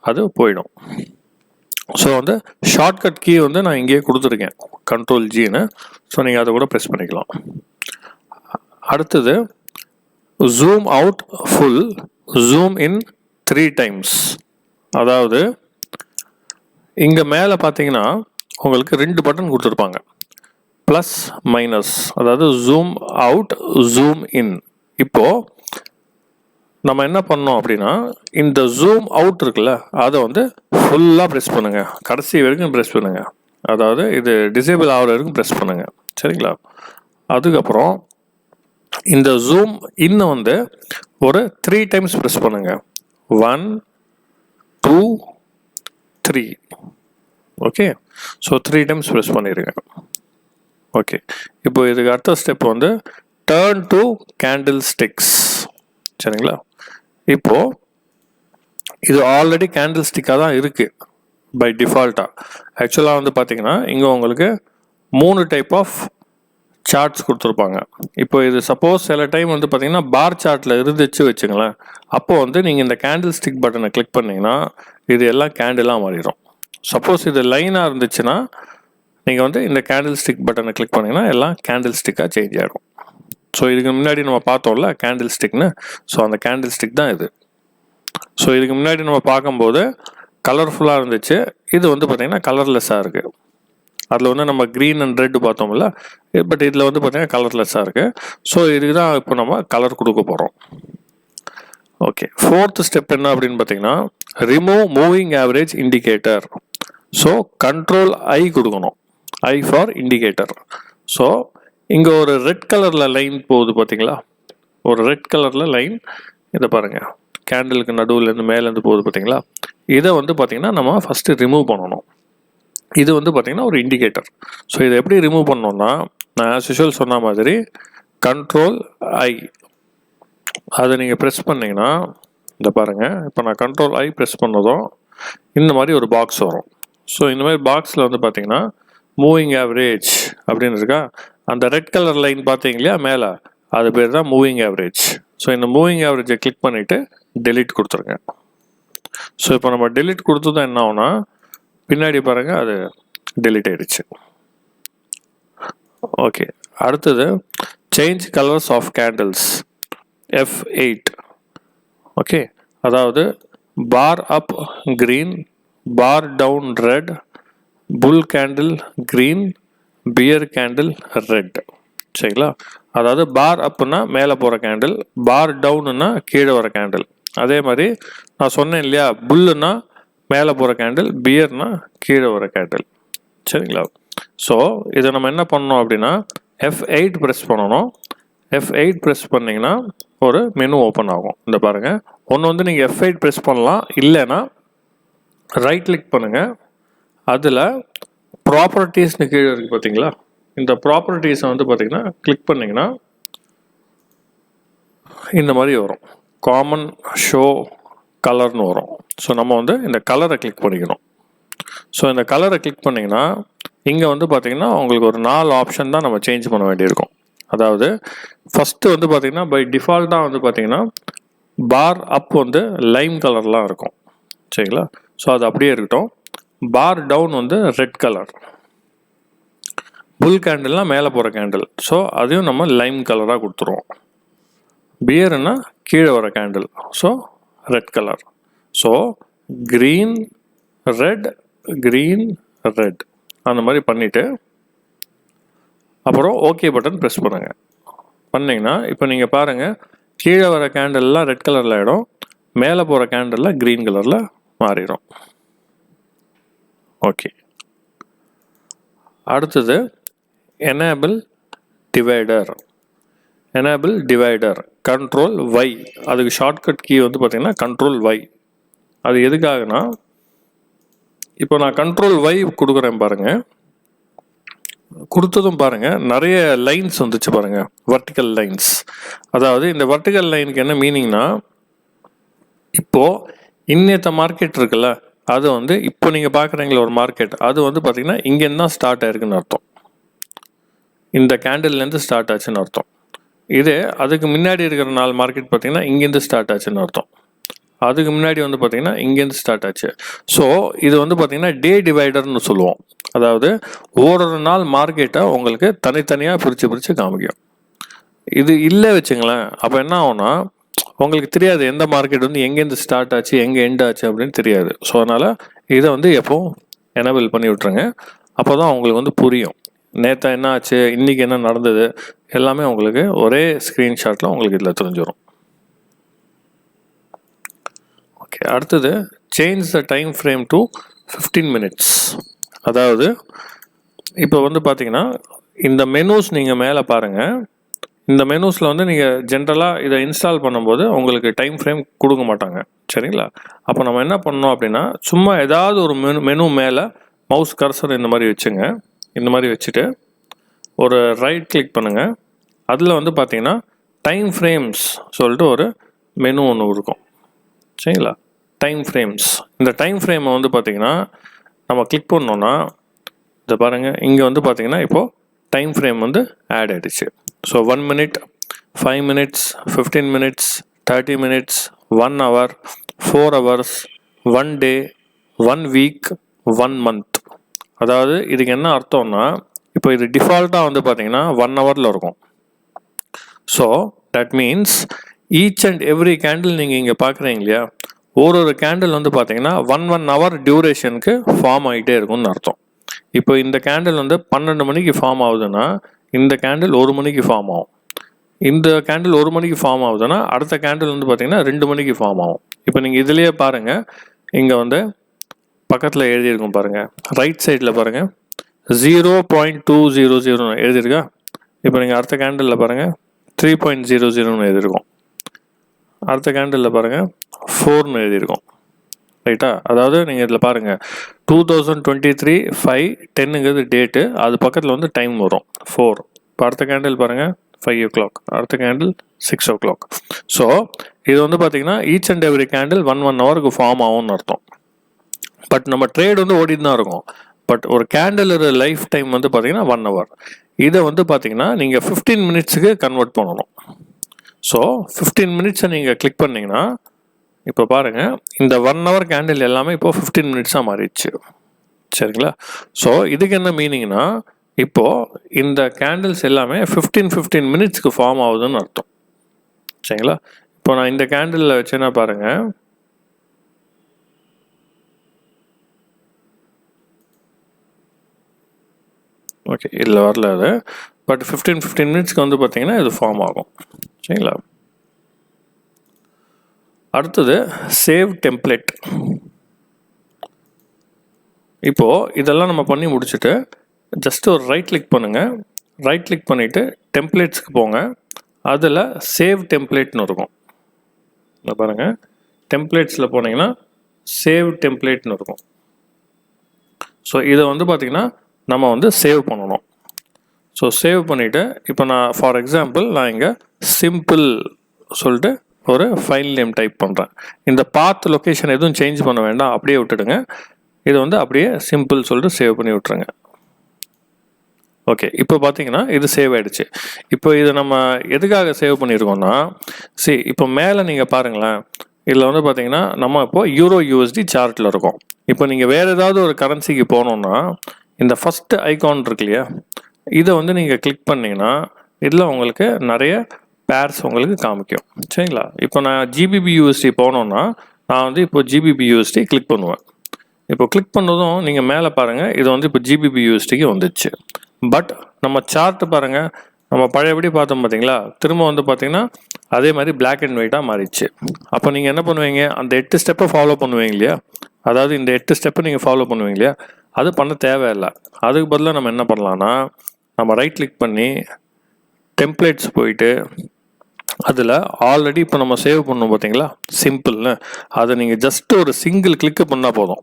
அது போயிடும். ஸோ வந்து ஷார்ட்கட் கீ வந்து நான் இங்கேயே கொடுத்துருக்கேன் Ctrl+Gன்னு. ஸோ நீங்கள் அதை கூட ப்ரெஸ் பண்ணிக்கலாம். அடுத்தது zoom out full, zoom in 3 times. அதாவது இங்கே மேலே பார்த்தீங்கன்னா உங்களுக்கு 2 பட்டன் கொடுத்துருப்பாங்க, ப்ளஸ் மைனஸ், அதாவது ஜூம் அவுட், ஜூம் இன். இப்போது நம்ம என்ன பண்ணோம் அப்படின்னா, இந்த ஜூம் அவுட் இருக்குல்ல, அதை வந்து ஃபுல்லாக ப்ரெஸ் பண்ணுங்கள், கடைசி வரைக்கும் ப்ரெஸ் பண்ணுங்கள். அதாவது இது டிசேபிள் ஆகிற வரைக்கும் ப்ரெஸ் பண்ணுங்கள். சரிங்களா? அதுக்கப்புறம் இந்த ஜூம் இன்னும் வந்து ஒரு 3 times ப்ரெஸ் பண்ணுங்கள். 1 2 3. ஓகே, ஸோ 3 times ப்ரெஸ் பண்ணிடுங்க. ஓகே, இப்போ இதுக்கு அடுத்த ஸ்டெப் வந்து டர்ன் டு கேண்டில் ஸ்டிக்ஸ். சரிங்களா? இப்போது இது ஆல்ரெடி கேண்டில் ஸ்டிக்காக தான் இருக்குது பை டிஃபால்ட்டாக. ஆக்சுவலாக வந்து பார்த்தீங்கன்னா இங்கே உங்களுக்கு 3 டைப் ஆஃப் சார்ட்ஸ் கொடுத்துருப்பாங்க. இப்போ இது சப்போஸ் சில டைம் வந்து பார்த்தீங்கன்னா பார் சார்ட்டில் இருந்துச்சு வச்சுங்களேன், அப்போ வந்து நீங்கள் இந்த கேண்டில் ஸ்டிக் பட்டனை கிளிக் பண்ணிங்கன்னா இது எல்லாம் கேண்டிலாக மாறிடும். சப்போஸ் இது லைனாக இருந்துச்சுன்னா நீங்கள் வந்து இந்த கேண்டில் ஸ்டிக் பட்டனை கிளிக் பண்ணிங்கன்னா எல்லாம் கேண்டில் ஸ்டிக்காக சேஞ்ச் ஆகிடும். ஸோ இதுக்கு முன்னாடி நம்ம பார்த்தோம்ல கேண்டில் ஸ்டிக்னு, ஸோ அந்த கேண்டில் ஸ்டிக் தான் இது. ஸோ இதுக்கு முன்னாடி நம்ம பார்க்கும்போது கலர்ஃபுல்லாக இருந்துச்சு, இது வந்து பார்த்திங்கன்னா கலர்லெஸ்ஸாக இருக்குது. அதில் வந்து நம்ம க்ரீன் அண்ட் ரெட் பார்த்தோம்ல, பட் இதில் வந்து பார்த்திங்கன்னா கலர்லெஸ்ஸாக இருக்குது. ஸோ இதுக்கு தான் இப்போ நம்ம கலர் கொடுக்க போகிறோம். ஓகே, ஃபோர்த் ஸ்டெப் என்ன அப்படின்னு பார்த்தீங்கன்னா remove moving average indicator. So control I கொடுக்கணும், ஐ ஃபார் இண்டிகேட்டர். ஸோ இங்கே ஒரு ரெட் கலரில் லைன் போகுது பார்த்தீங்களா, ஒரு ரெட் கலரில் லைன், இதை பாருங்கள், கேண்டிலுக்கு நடுவுலேருந்து மேலேருந்து போகுது பார்த்தீங்களா. இதை வந்து பார்த்திங்கன்னா நம்ம ஃபஸ்ட்டு ரிமூவ் பண்ணணும். இது வந்து பார்த்திங்கன்னா ஒரு இண்டிகேட்டர். ஸோ இதை எப்படி ரிமூவ் பண்ணோன்னா, நான் ஆஸ் யூஷுவல் சொன்ன மாதிரி கண்ட்ரோல் ஐ அதை நீங்கள் ப்ரெஸ் பண்ணிங்கன்னா, இந்த பாருங்கள், இப்போ நான் கண்ட்ரோல் ஐ ப்ரெஸ் பண்ணதும் இந்த மாதிரி ஒரு பாக்ஸ் வரும். ஸோ இந்த மாதிரி பாக்ஸில் வந்து பார்த்திங்கன்னா மூவிங் ஆவரேஜ் அப்படின்னு இருக்கா, அந்த ரெட் கலர் லைன் பார்த்தீங்க இல்லையா மேலே, அது பேர் தான் மூவிங் ஆவரேஜ். ஸோ இந்த மூவிங் ஆவரேஜை கிளிக் பண்ணிவிட்டு டெலீட் கொடுத்துருங்க. ஸோ இப்போ நம்ம டெலீட் கொடுத்து தான் என்ன ஆகும்னா, பின்னாடி பாருங்கள் அது டெலீட் ஆகிடுச்சு. ஓகே, அடுத்தது change colours of candles, F8. Okay, அதாவது bar up green, bar down red, bull candle green, bear candle red. சரிங்களா, அதாவது பார் அப்புன்னா மேலே போகிற கேண்டில், பார் டவுனுன்னா கீழே வர கேண்டில். அதே மாதிரி நான் சொன்னேன் இல்லையா, புல்லுன்னா மேலே போகிற கேண்டில், பியர்னா கீழே வர கேண்டில். சரிங்களா, ஸோ இதை நம்ம என்ன பண்ணணும் அப்படின்னா F8 ப்ரெஸ் பண்ணணும். F8 ப்ரெஸ் பண்ணிங்கன்னா ஒரு மெனு ஓப்பன் ஆகும். இந்த பாருங்கள், ஒன்று வந்து நீங்கள் F8 ப்ரெஸ் பண்ணலாம், இல்லைன்னா ரைட் கிளிக் பண்ணுங்கள், அதில் ப்ராப்பர்ட்டிஸ்னு கீழே இருக்குது பார்த்தீங்களா, இந்த ப்ராப்பர்ட்டிஸை வந்து பார்த்திங்கன்னா கிளிக் பண்ணிங்கன்னா இந்த மாதிரி வரும், காமன் ஷோ கலர்னு வரும். ஸோ நம்ம வந்து இந்த கலரை கிளிக் பண்ணிக்கணும். ஸோ இந்த கலரை கிளிக் பண்ணிங்கன்னா இங்கே வந்து பார்த்திங்கன்னா உங்களுக்கு ஒரு 4 ஆப்ஷன் தான் நம்ம சேஞ்ச் பண்ண வேண்டியிருக்கும். அதாவது ஃபஸ்ட்டு வந்து பார்த்திங்கன்னா பை டிஃபால்ட்டாக வந்து பார்த்திங்கன்னா பார் அப் வந்து லைம் கலர்லாம் இருக்கும். சரிங்களா, ஸோ அது அப்படியே இருக்கட்டும். பார் டவுன் வந்து ரெட் கலர், புல் கேண்டில்னால் மேலே போகிற கேண்டில், ஸோ அதையும் நம்ம லைம் கலராக கொடுத்துருவோம். பியர்னா கீழே வர candle, so red colour. So green red green red அந்த மாதிரி பண்ணிவிட்டு அப்புறம் ஓகே பட்டன் ப்ரெஸ் பண்ணுங்கள். பண்ணிங்கன்னா இப்போ நீங்கள் பாருங்கள், கீழே வர கேண்டில்லாம் ரெட் கலரில் ஆகிடும், மேலே போகிற கேண்டிலில் க்ரீன் கலரில் மாறிடும். ஓகே, அடுத்தது enable divider. Enable divider control Y, அதுக்கு ஷார்ட்கட் கீ வந்து பார்த்திங்கன்னா கண்ட்ரோல் ஒய். அது எதுக்காகனா, இப்போ நான் கண்ட்ரோல் ஒய் கொடுக்குறேன் பாருங்கள், கொடுத்ததும் பாருங்கள் நிறைய லைன்ஸ் வந்துச்சு பாருங்கள், வர்டிக்கல் லைன்ஸ். அதாவது இந்த வர்டிக்கல் லைனுக்கு என்ன மீனிங்னா, இப்போது இன்னேற்ற மார்க்கெட் இருக்குல்ல, அது வந்து இப்போ நீங்கள் பார்க்குறீங்களா ஒரு மார்க்கெட், அது வந்து பார்த்திங்கன்னா இங்கேருந்து தான் ஸ்டார்ட் ஆயிருக்குன்னு அர்த்தம், இந்த கேண்டில்லேருந்து ஸ்டார்ட் ஆச்சுன்னு அர்த்தம். இதே அதுக்கு முன்னாடி இருக்கிற 4 மார்க்கெட் பார்த்திங்கன்னா இங்கேருந்து ஸ்டார்ட் ஆச்சுன்னு அர்த்தம், அதுக்கு முன்னாடி வந்து பார்த்திங்கன்னா இங்கேருந்து ஸ்டார்ட் ஆச்சு. ஸோ இது வந்து பார்த்திங்கன்னா டே டிவைடர்னு சொல்லுவோம். அதாவது ஒரு நாள் மார்க்கெட்டை உங்களுக்கு தனித்தனியாக பிரித்து காமிக்கும். இது இல்லை வச்சுங்களேன், அப்போ என்ன ஆகும்னா உங்களுக்கு தெரியாது எந்த மார்க்கெட் வந்து எங்கேருந்து ஸ்டார்ட் ஆச்சு எங்கே எண்ட் ஆச்சு அப்படின்னு தெரியாது. ஸோ அதனால் இதை வந்து எப்போவும் எனேபிள் பண்ணி விட்ருங்க, அப்போ தான் உங்களுக்கு வந்து புரியும் நேற்று என்ன ஆச்சு, இன்றைக்கி என்ன நடந்தது, எல்லாமே உங்களுக்கு ஒரே ஸ்க்ரீன்ஷாட்டில் உங்களுக்கு இதில் தெரிஞ்சிடும். ஓகே, அடுத்தது change the time frame to 15 minutes. அதாவது இப்போ வந்து பார்த்தீங்கன்னா இந்த மெனூஸ் நீங்கள் மேலே பாருங்கள், இந்த மெனூஸில் வந்து நீங்கள் ஜென்ரலாக இதை இன்ஸ்டால் பண்ணும்போது உங்களுக்கு டைம் ஃப்ரேம் கொடுக்க மாட்டாங்க. சரிங்களா, அப்போ நம்ம என்ன பண்ணோம் அப்படின்னா, சும்மா ஏதாவது ஒரு மெனு மேலே மவுஸ் கர்சர் இந்த மாதிரி வச்சுங்க. இந்த மாதிரி வச்சுட்டு ஒரு ரைட் கிளிக் பண்ணுங்கள், அதில் வந்து பார்த்தீங்கன்னா டைம் ஃப்ரேம்ஸ் சொல்லிட்டு ஒரு மெனு ஒன்று இருக்கும். சரிங்களா, டைம் ஃப்ரேம்ஸ். இந்த டைம் ஃப்ரேமை வந்து பார்த்திங்கன்னா நம்ம கிளிக் பண்ணோன்னா இதை பாருங்கள், இங்கே வந்து பார்த்திங்கன்னா இப்போது டைம் ஃப்ரேம் வந்து ஆட் ஆகிடுச்சு. So 1 minute, 5 minutes, 15 minutes, 30 minutes, 1 hour, 4 hours, 1 day, 1 week, 1 month. அதாவது இதுக்கு என்ன அர்த்தம்னா, இப்போ இது டிஃபால்ட்டாக வந்து பார்த்திங்கன்னா 1 hourல இருக்கும். So that means each and every candle நீங்கள் இங்கே பார்க்குறீங்க இல்லையா, ஒரு கேண்டில் வந்து பார்த்தீங்கன்னா 1 hour டியூரேஷனுக்கு ஃபார்ம் ஆகிட்டே இருக்கும்னு அர்த்தம். இப்போ இந்த கேண்டில் வந்து 12 மணிக்கு ஃபார்ம் ஆகுதுன்னா இந்த கேண்டில் 1 மணிக்கு ஃபார்ம் ஆகும். இந்த கேண்டில் 1 மணிக்கு ஃபார்ம் ஆகுதுன்னா அடுத்த கேண்டில் வந்து பார்த்தீங்கன்னா 2 மணிக்கு ஃபார்ம் ஆகும். இப்போ நீங்கள் இதுலேயே பாருங்கள், இங்கே வந்து பக்கத்தில் எழுதியிருக்கும் பாருங்கள், ரைட் சைடில் பாருங்கள் 0.200 எழுதியிருக்கா. இப்போ நீங்கள் அடுத்த கேண்டிலில் பாருங்கள் 3.00 எழுதியிருக்கோம். அடுத்த கேண்டிலில் பாருங்கள் 4 எழுதியிருக்கோம். ரைட்டா? அதாவது நீங்கள் இதில் பாருங்கள் 2023 5/10 டேட்டு, அது பக்கத்தில் வந்து டைம் வரும் 4. இப்போ அடுத்த கேண்டில் பாருங்கள் 5 o'clock, அடுத்த கேண்டில் 6 o'clock. ஸோ இது வந்து பார்த்தீங்கன்னா ஈச் அண்ட் எவ்ரி கேண்டில் 1 hourக்கு ஃபார்ம் ஆகும்னு அர்த்தம். பட் நம்ம ட்ரேட் வந்து ஓடிட்டு தான் இருக்கும். பட் ஒரு கேண்டிலோட லைஃப் டைம் வந்து பார்த்தீங்கன்னா 1 hour. இதை வந்து பார்த்தீங்கன்னா நீங்கள் 15 minutesக்கு கன்வெர்ட் பண்ணணும். ஸோ 15 minutesஸை நீங்கள் கிளிக் பண்ணிங்கன்னா இப்போ பாருங்கள், இந்த 1 hour கேண்டில் எல்லாமே இப்போ 15 minutesஸாக மாறிடுச்சு. சரிங்களா? ஸோ இதுக்கு என்ன மீனிங்னா, இப்போது இந்த கேண்டில்ஸ் எல்லாமே 15 minutesக்கு ஃபார்ம் ஆகுதுன்னு அர்த்தம். சரிங்களா? இப்போ நான் இந்த கேண்டிலில் வச்சேன்னா பாருங்கள், ஓகே இதில் வரல அது, பட் 15 minutesக்கு வந்து பார்த்தீங்கன்னா இது ஃபார்ம் ஆகும். சரிங்களா? அடுத்தது சேவ் டெம்ப்ளேட். இப்போது இதெல்லாம் நம்ம பண்ணி முடிச்சுட்டு ஜஸ்ட் ஒரு ரைட் கிளிக் பண்ணுங்கள். ரைட் கிளிக் பண்ணிவிட்டு டெம்ப்ளேட்ஸ்க்கு போங்க. அதில் சேவ் டெம்ப்ளேட்னு இருக்கும். இதை பாருங்கள், டெம்ப்ளேட்ஸில் போனீங்கன்னா சேவ் டெம்ப்ளேட்னு இருக்கும். ஸோ இதை வந்து பார்த்திங்கன்னா நம்ம வந்து சேவ் பண்ணணும். ஸோ சேவ் பண்ணிவிட்டு இப்போ நான் ஃபார் எக்ஸாம்பிள் நான் இங்கே சிம்பிள் சொல்லிட்டு ஒரு ஃபைல் நேம் டைப் பண்ணுறேன். இந்த பாத் லொக்கேஷன் எதுவும் சேஞ்ச் பண்ண வேண்டாம், அப்படியே விட்டுடுங்க. இது வந்து அப்படியே சிம்பிள் சொல்லிட்டு சேவ் பண்ணி விட்டுருங்க. ஓகே, இப்போ பார்த்தீங்கன்னா இது சேவ் ஆகிடுச்சு. இப்போ இதை நம்ம எதுக்காக சேவ் பண்ணியிருக்கோம்னா, இப்போ மேலே நீங்கள் பாருங்களேன், இதில் வந்து பார்த்தீங்கன்னா நம்ம இப்போது யூரோ யூஎஸ்டி சார்ட்டில் இருக்கோம். இப்போ நீங்கள் வேறு ஏதாவது ஒரு கரன்சிக்கு போகணுன்னா இந்த ஃபஸ்ட்டு ஐகான் இருக்கு இல்லையா, இதை வந்து நீங்கள் கிளிக் பண்ணிங்கன்னா இதில் உங்களுக்கு நிறைய பேர்ஸ் உங்களுக்கு காமிக்கும். சரிங்களா? இப்போ நான் ஜிபிபி யூஎஸ்டி போனோன்னா நான் வந்து இப்போ ஜிபிபி யூஎஸ்டி கிளிக் பண்ணுவேன். இப்போ கிளிக் பண்ணதும் நீங்கள் மேலே பாருங்கள், இது வந்து இப்போ ஜிபிபி யூஎஸ்டிக்கு வந்துடுச்சு. பட் நம்ம சார்ட்டு பாருங்கள், நம்ம பழையபடி பார்த்தோம் பார்த்தீங்களா, திரும்ப வந்து பார்த்தீங்கன்னா அதே மாதிரி பிளாக் அண்ட் ஒயிட்டாக மாறிடுச்சு. அப்போ நீங்கள் என்ன பண்ணுவீங்க, அந்த 8 ஸ்டெப்பை ஃபாலோ பண்ணுவீங்க இல்லையா, அதாவது இந்த 8 ஸ்டெப்பை நீங்கள் ஃபாலோ பண்ணுவீங்க இல்லையா, அது பண்ண தேவையில்லை. அதுக்கு பதிலாக நம்ம என்ன பண்ணலான்னா, நம்ம ரைட் கிளிக் பண்ணி டெம்ப்ளேட்ஸ் போயிட்டு அதில் ஆல்ரெடி இப்போ நம்ம சேவ் பண்ணோம் பார்த்தீங்களா சிம்பிள்னு, அதை நீங்கள் ஜஸ்ட் ஒரு சிங்கிள் கிளிக்கு பண்ணால் போதும்.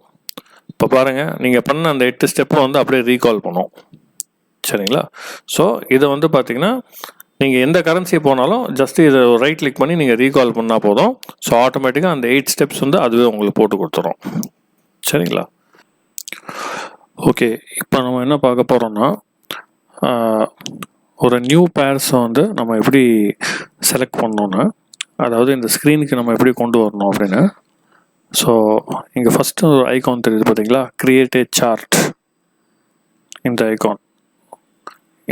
இப்போ பாருங்கள், நீங்கள் பண்ண அந்த 8 ஸ்டெப்பை வந்து அப்படியே ரீகால் பண்ணும். சரிங்களா? ஸோ இதை வந்து பார்த்தீங்கன்னா நீங்கள் எந்த கரன்சி போனாலும் ஜஸ்ட் இதை ரைட் கிளிக் பண்ணி நீங்கள் ரீகால் பண்ணால் போதும். ஸோ ஆட்டோமேட்டிக்காக அந்த 8 ஸ்டெப்ஸ் வந்து அதுவே உங்களுக்கு போட்டு கொடுத்துரும். சரிங்களா? ஓகே, இப்போ நம்ம என்ன பார்க்க போகிறோம்னா, ஒரு நியூ பேர்ஸை வந்து நம்ம எப்படி செலக்ட் பண்ணோன்னா, அதாவது இந்த ஸ்க்ரீனுக்கு நம்ம எப்படி கொண்டு வரணும் அப்படின்னு. ஸோ இங்கே ஃபஸ்ட்டு ஒரு ஐகான் தெரியுது பார்த்தீங்களா, கிரியேட் ஏ சார்ட்.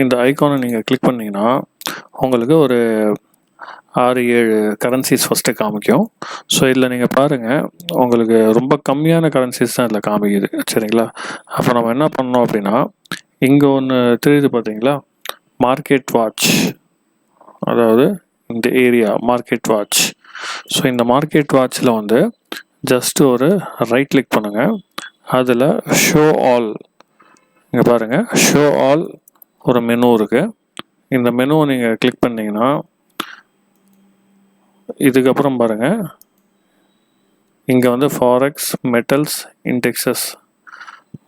இந்த ஐகானை நீங்கள் கிளிக் பண்ணிங்கன்னா உங்களுக்கு ஒரு 6-7 கரன்சிஸ் ஃபஸ்ட்டு காமிக்கும். ஸோ இதில் நீங்கள் பாருங்கள், உங்களுக்கு ரொம்ப கம்மியான கரன்சிஸ் தான் இதில் காமிக்குது. சரிங்களா? அப்போ நம்ம என்ன பண்ணோம் அப்படின்னா, இங்கே ஒன்று தெரியுது பார்த்தீங்களா, மார்க்கெட் வாட்ச், அதாவது இந்த ஏரியா மார்க்கெட் வாட்ச். ஸோ இந்த மார்க்கெட் வாட்சில் வந்து ஜஸ்ட் ஒரு ரைட் கிளிக் பண்ணுங்கள். அதில் ஷோ ஆல், இங்கே பாருங்கள் ஷோ ஆல் ஒரு மெனு இருக்குது. இந்த மெனுவை நீங்கள் கிளிக் பண்ணிங்கன்னா இதுக்கப்புறம் பாருங்கள், இங்கே வந்து ஃபாரெக்ஸ், மெட்டல்ஸ், இண்டெக்ஸஸ்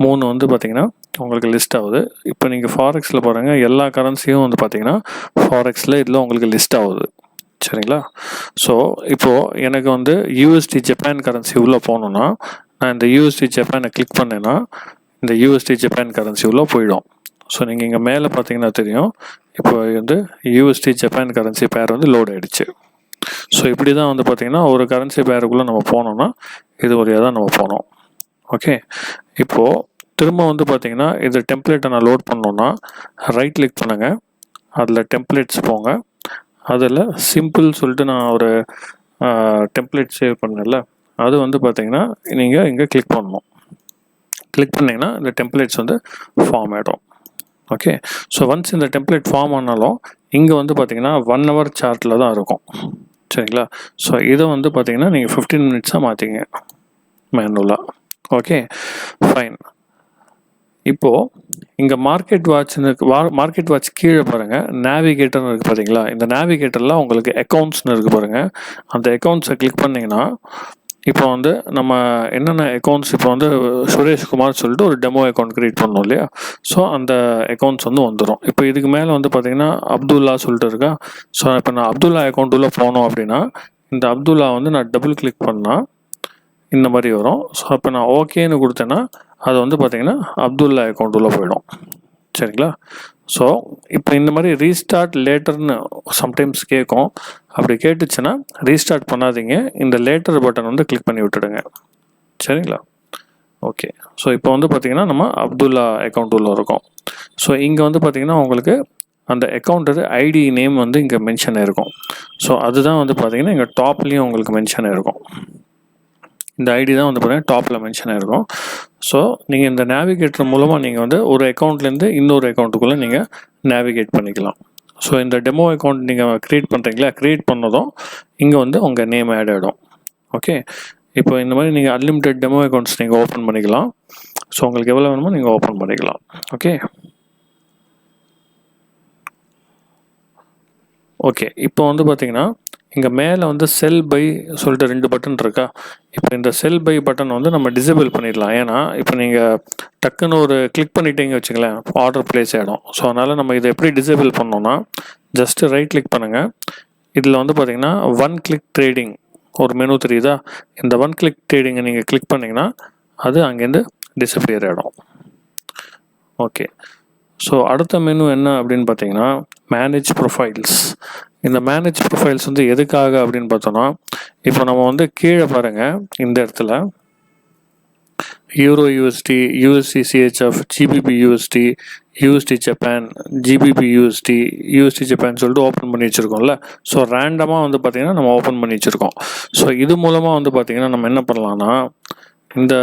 3 வந்து பார்த்திங்கன்னா உங்களுக்கு லிஸ்ட் ஆகுது. இப்போ நீங்கள் ஃபாரெக்ஸில் பாருங்கள், எல்லா கரன்சியும் வந்து பார்த்திங்கன்னா ஃபாரெக்ஸில் இதில் உங்களுக்கு லிஸ்ட் ஆகுது. சரிங்களா? ஸோ இப்போது எனக்கு வந்து யூஎஸ்டி ஜப்பான் கரன்சி உள்ளே போகணுன்னா நான் இந்த யூஎஸ்டி ஜப்பானை கிளிக் பண்ணேன்னா இந்த யூஎஸ்டி ஜப்பான் கரன்சி உள்ளே போயிடும். ஸோ நீங்கள் இங்கே மேலே பார்த்தீங்கன்னா தெரியும், இப்போ வந்து யூஎஸ்டி ஜப்பான் கரன்சி பேர் வந்து லோட் ஆகிடுச்சு. ஸோ இப்படி தான் வந்து பார்த்திங்கன்னா ஒரு கரன்சி பேருக்குள்ளே நம்ம போனோம்னா இது வழியாக தான் நம்ம போனோம். ஓகே, இப்போது திரும்ப வந்து பார்த்திங்கன்னா இது டெம்ப்ளேட்டை நான் லோட் பண்ணோன்னா ரைட் கிளிக் பண்ணுங்கள், அதில் டெம்ப்ளேட்ஸ் போங்க, அதில் சிம்பிள் சொல்லிட்டு நான் ஒரு டெம்ப்ளேட் சேவ் பண்ணல, அது வந்து பார்த்திங்கன்னா நீங்கள் இங்கே கிளிக் பண்ணணும். கிளிக் பண்ணிங்கன்னா இந்த டெம்ப்ளேட்ஸ் வந்து ஃபார்ம் ஆகிடும். ஓகே, ஸோ ஒன்ஸ் இந்த டெம்ப்ளேட் ஃபார்ம் ஆனாலும் இங்கே வந்து பார்த்திங்கன்னா 1 hour சார்ட்டில் தான் இருக்கும். சரிங்களா? ஸோ இதை வந்து பார்த்திங்கன்னா நீங்கள் 15 minutes மாற்றிங்க மேனுவலாக. Okay, fine. இப்போது இங்கே மார்க்கெட் வாட்ச் கீழே பாருங்கள் நேவிகேட்டர்னு இருக்குது பார்த்தீங்களா? இந்த நேவிகேட்டரில் உங்களுக்கு அக்கௌண்ட்ஸ்னு இருக்குது பாருங்கள். அந்த அக்கௌண்ட்ஸை கிளிக் பண்ணிங்கன்னா இப்போ வந்து நம்ம என்னென்ன அக்கௌண்ட்ஸ், இப்போ வந்து சுரேஷ்குமார் சொல்லிட்டு ஒரு டெமோ அக்கௌண்ட் க்ரியேட் பண்ணோம் இல்லையா? ஸோ அந்த அக்கௌண்ட்ஸ் வந்து வந்துடும். இப்போ இதுக்கு மேலே வந்து பார்த்திங்கன்னா அப்துல்லா சொல்லிட்டு இருக்கா. ஸோ இப்போ நான் அப்துல்லா அக்கௌண்ட் உள்ள போனோம் அப்படின்னா இந்த அப்துல்லா வந்து நான் டபுள் கிளிக் பண்ணால் இந்த மாதிரி வரும். ஸோ இப்போ நான் ஓகேன்னு கொடுத்தேன்னா அது வந்து பார்த்திங்கன்னா அப்துல்லா அக்கௌண்ட் உள்ள போயிடும். சரிங்களா? ஸோ இப்போ இந்த மாதிரி ரீஸ்டார்ட் லேட்டர்னு சம்டைம்ஸ் கேட்கும். அப்படி கேட்டுச்சுன்னா ரீஸ்டார்ட் பண்ணாதீங்க, இந்த லேட்டர் பட்டன் வந்து கிளிக் பண்ணி விட்டுடுங்க. சரிங்களா? ஓகே, ஸோ இப்போ வந்து பார்த்திங்கன்னா நம்ம அப்துல்லா அக்கௌண்ட் உள்ள இருக்கோம். ஸோ இங்கே வந்து பார்த்திங்கன்னா உங்களுக்கு அந்த அக்கௌண்ட்டு ஐடி நேம் வந்து இங்கே மென்ஷன் ஆகிருக்கும். ஸோ அதுதான் வந்து பார்த்திங்கன்னா இங்கே டாப்லேயும் உங்களுக்கு மென்ஷன் ஆகிருக்கும். இந்த ஐடி தான் வந்து பார்த்திங்கன்னா டாப்பில் மென்ஷன் ஆகிருக்கும். ஸோ நீங்கள் இந்த நேவிகேட்டர் மூலமாக நீங்கள் வந்து ஒரு அக்கௌண்ட்லேருந்து இன்னொரு அக்கௌண்ட்டுக்குள்ளே நீங்கள் நேவிகேட் பண்ணிக்கலாம். ஸோ இந்த டெமோ அக்கௌண்ட் நீங்கள் க்ரியேட் பண்ணுறீங்களா, க்ரியேட் பண்ணதும் இங்கே வந்து உங்கள் நேம் ஆட் ஆகிடும். ஓகே, இப்போ இந்த மாதிரி நீங்கள் அன்லிமிட்டெட் டெமோ அக்கௌண்ட்ஸ் நீங்கள் ஓப்பன் பண்ணிக்கலாம். ஸோ உங்களுக்கு எவ்வளோ வேணுமோ நீங்கள் ஓப்பன் பண்ணிக்கலாம். ஓகே ஓகே இப்போ வந்து பார்த்திங்கன்னா இங்கே மேலே வந்து செல் பை சொல்லிட்டு 2 பட்டன் இருக்கா. இப்போ இந்த செல் பை பட்டன் வந்து நம்ம டிசேபிள் பண்ணிடலாம். ஏன்னா இப்போ நீங்கள் டக்குன்னு ஒரு கிளிக் பண்ணிட்டீங்க வச்சுங்களேன், ஆர்டர் ப்ளேஸ் ஆகிடும். ஸோ அதனால் நம்ம இதை எப்படி டிசேபிள் பண்ணோன்னா ஜஸ்ட்டு ரைட் கிளிக் பண்ணுங்கள். இதில் வந்து பார்த்திங்கன்னா 1 click ட்ரேடிங் ஒரு மெனு தெரியுதா? இந்த 1 click ட்ரேடிங்கை நீங்கள் கிளிக் பண்ணிங்கன்னா அது அங்கேருந்து டிஸப்பியர் ஆகிடும். ஓகே, ஸோ அடுத்த மெனு என்ன அப்படின்னு பார்த்தீங்கன்னா மேனேஜ் ப்ரொஃபைல்ஸ். இந்த மேனேஜ் ப்ரொஃபைல்ஸ் வந்து எதுக்காக அப்படின்னு பார்த்தோன்னா, இப்போ நம்ம வந்து கீழே பாருங்கள் இந்த இடத்துல euro USD, USD CHF, GBP USD, USD Japan, GBP USD, USD Japan சொல்லிட்டு ஓப்பன் பண்ணி வச்சுருக்கோம்ல. ஸோ ரேண்டமாக வந்து பார்த்திங்கன்னா நம்ம ஓப்பன் பண்ணி வச்சுருக்கோம். ஸோ இது மூலமாக வந்து பார்த்திங்கன்னா நம்ம என்ன பண்ணலான்னா, இந்த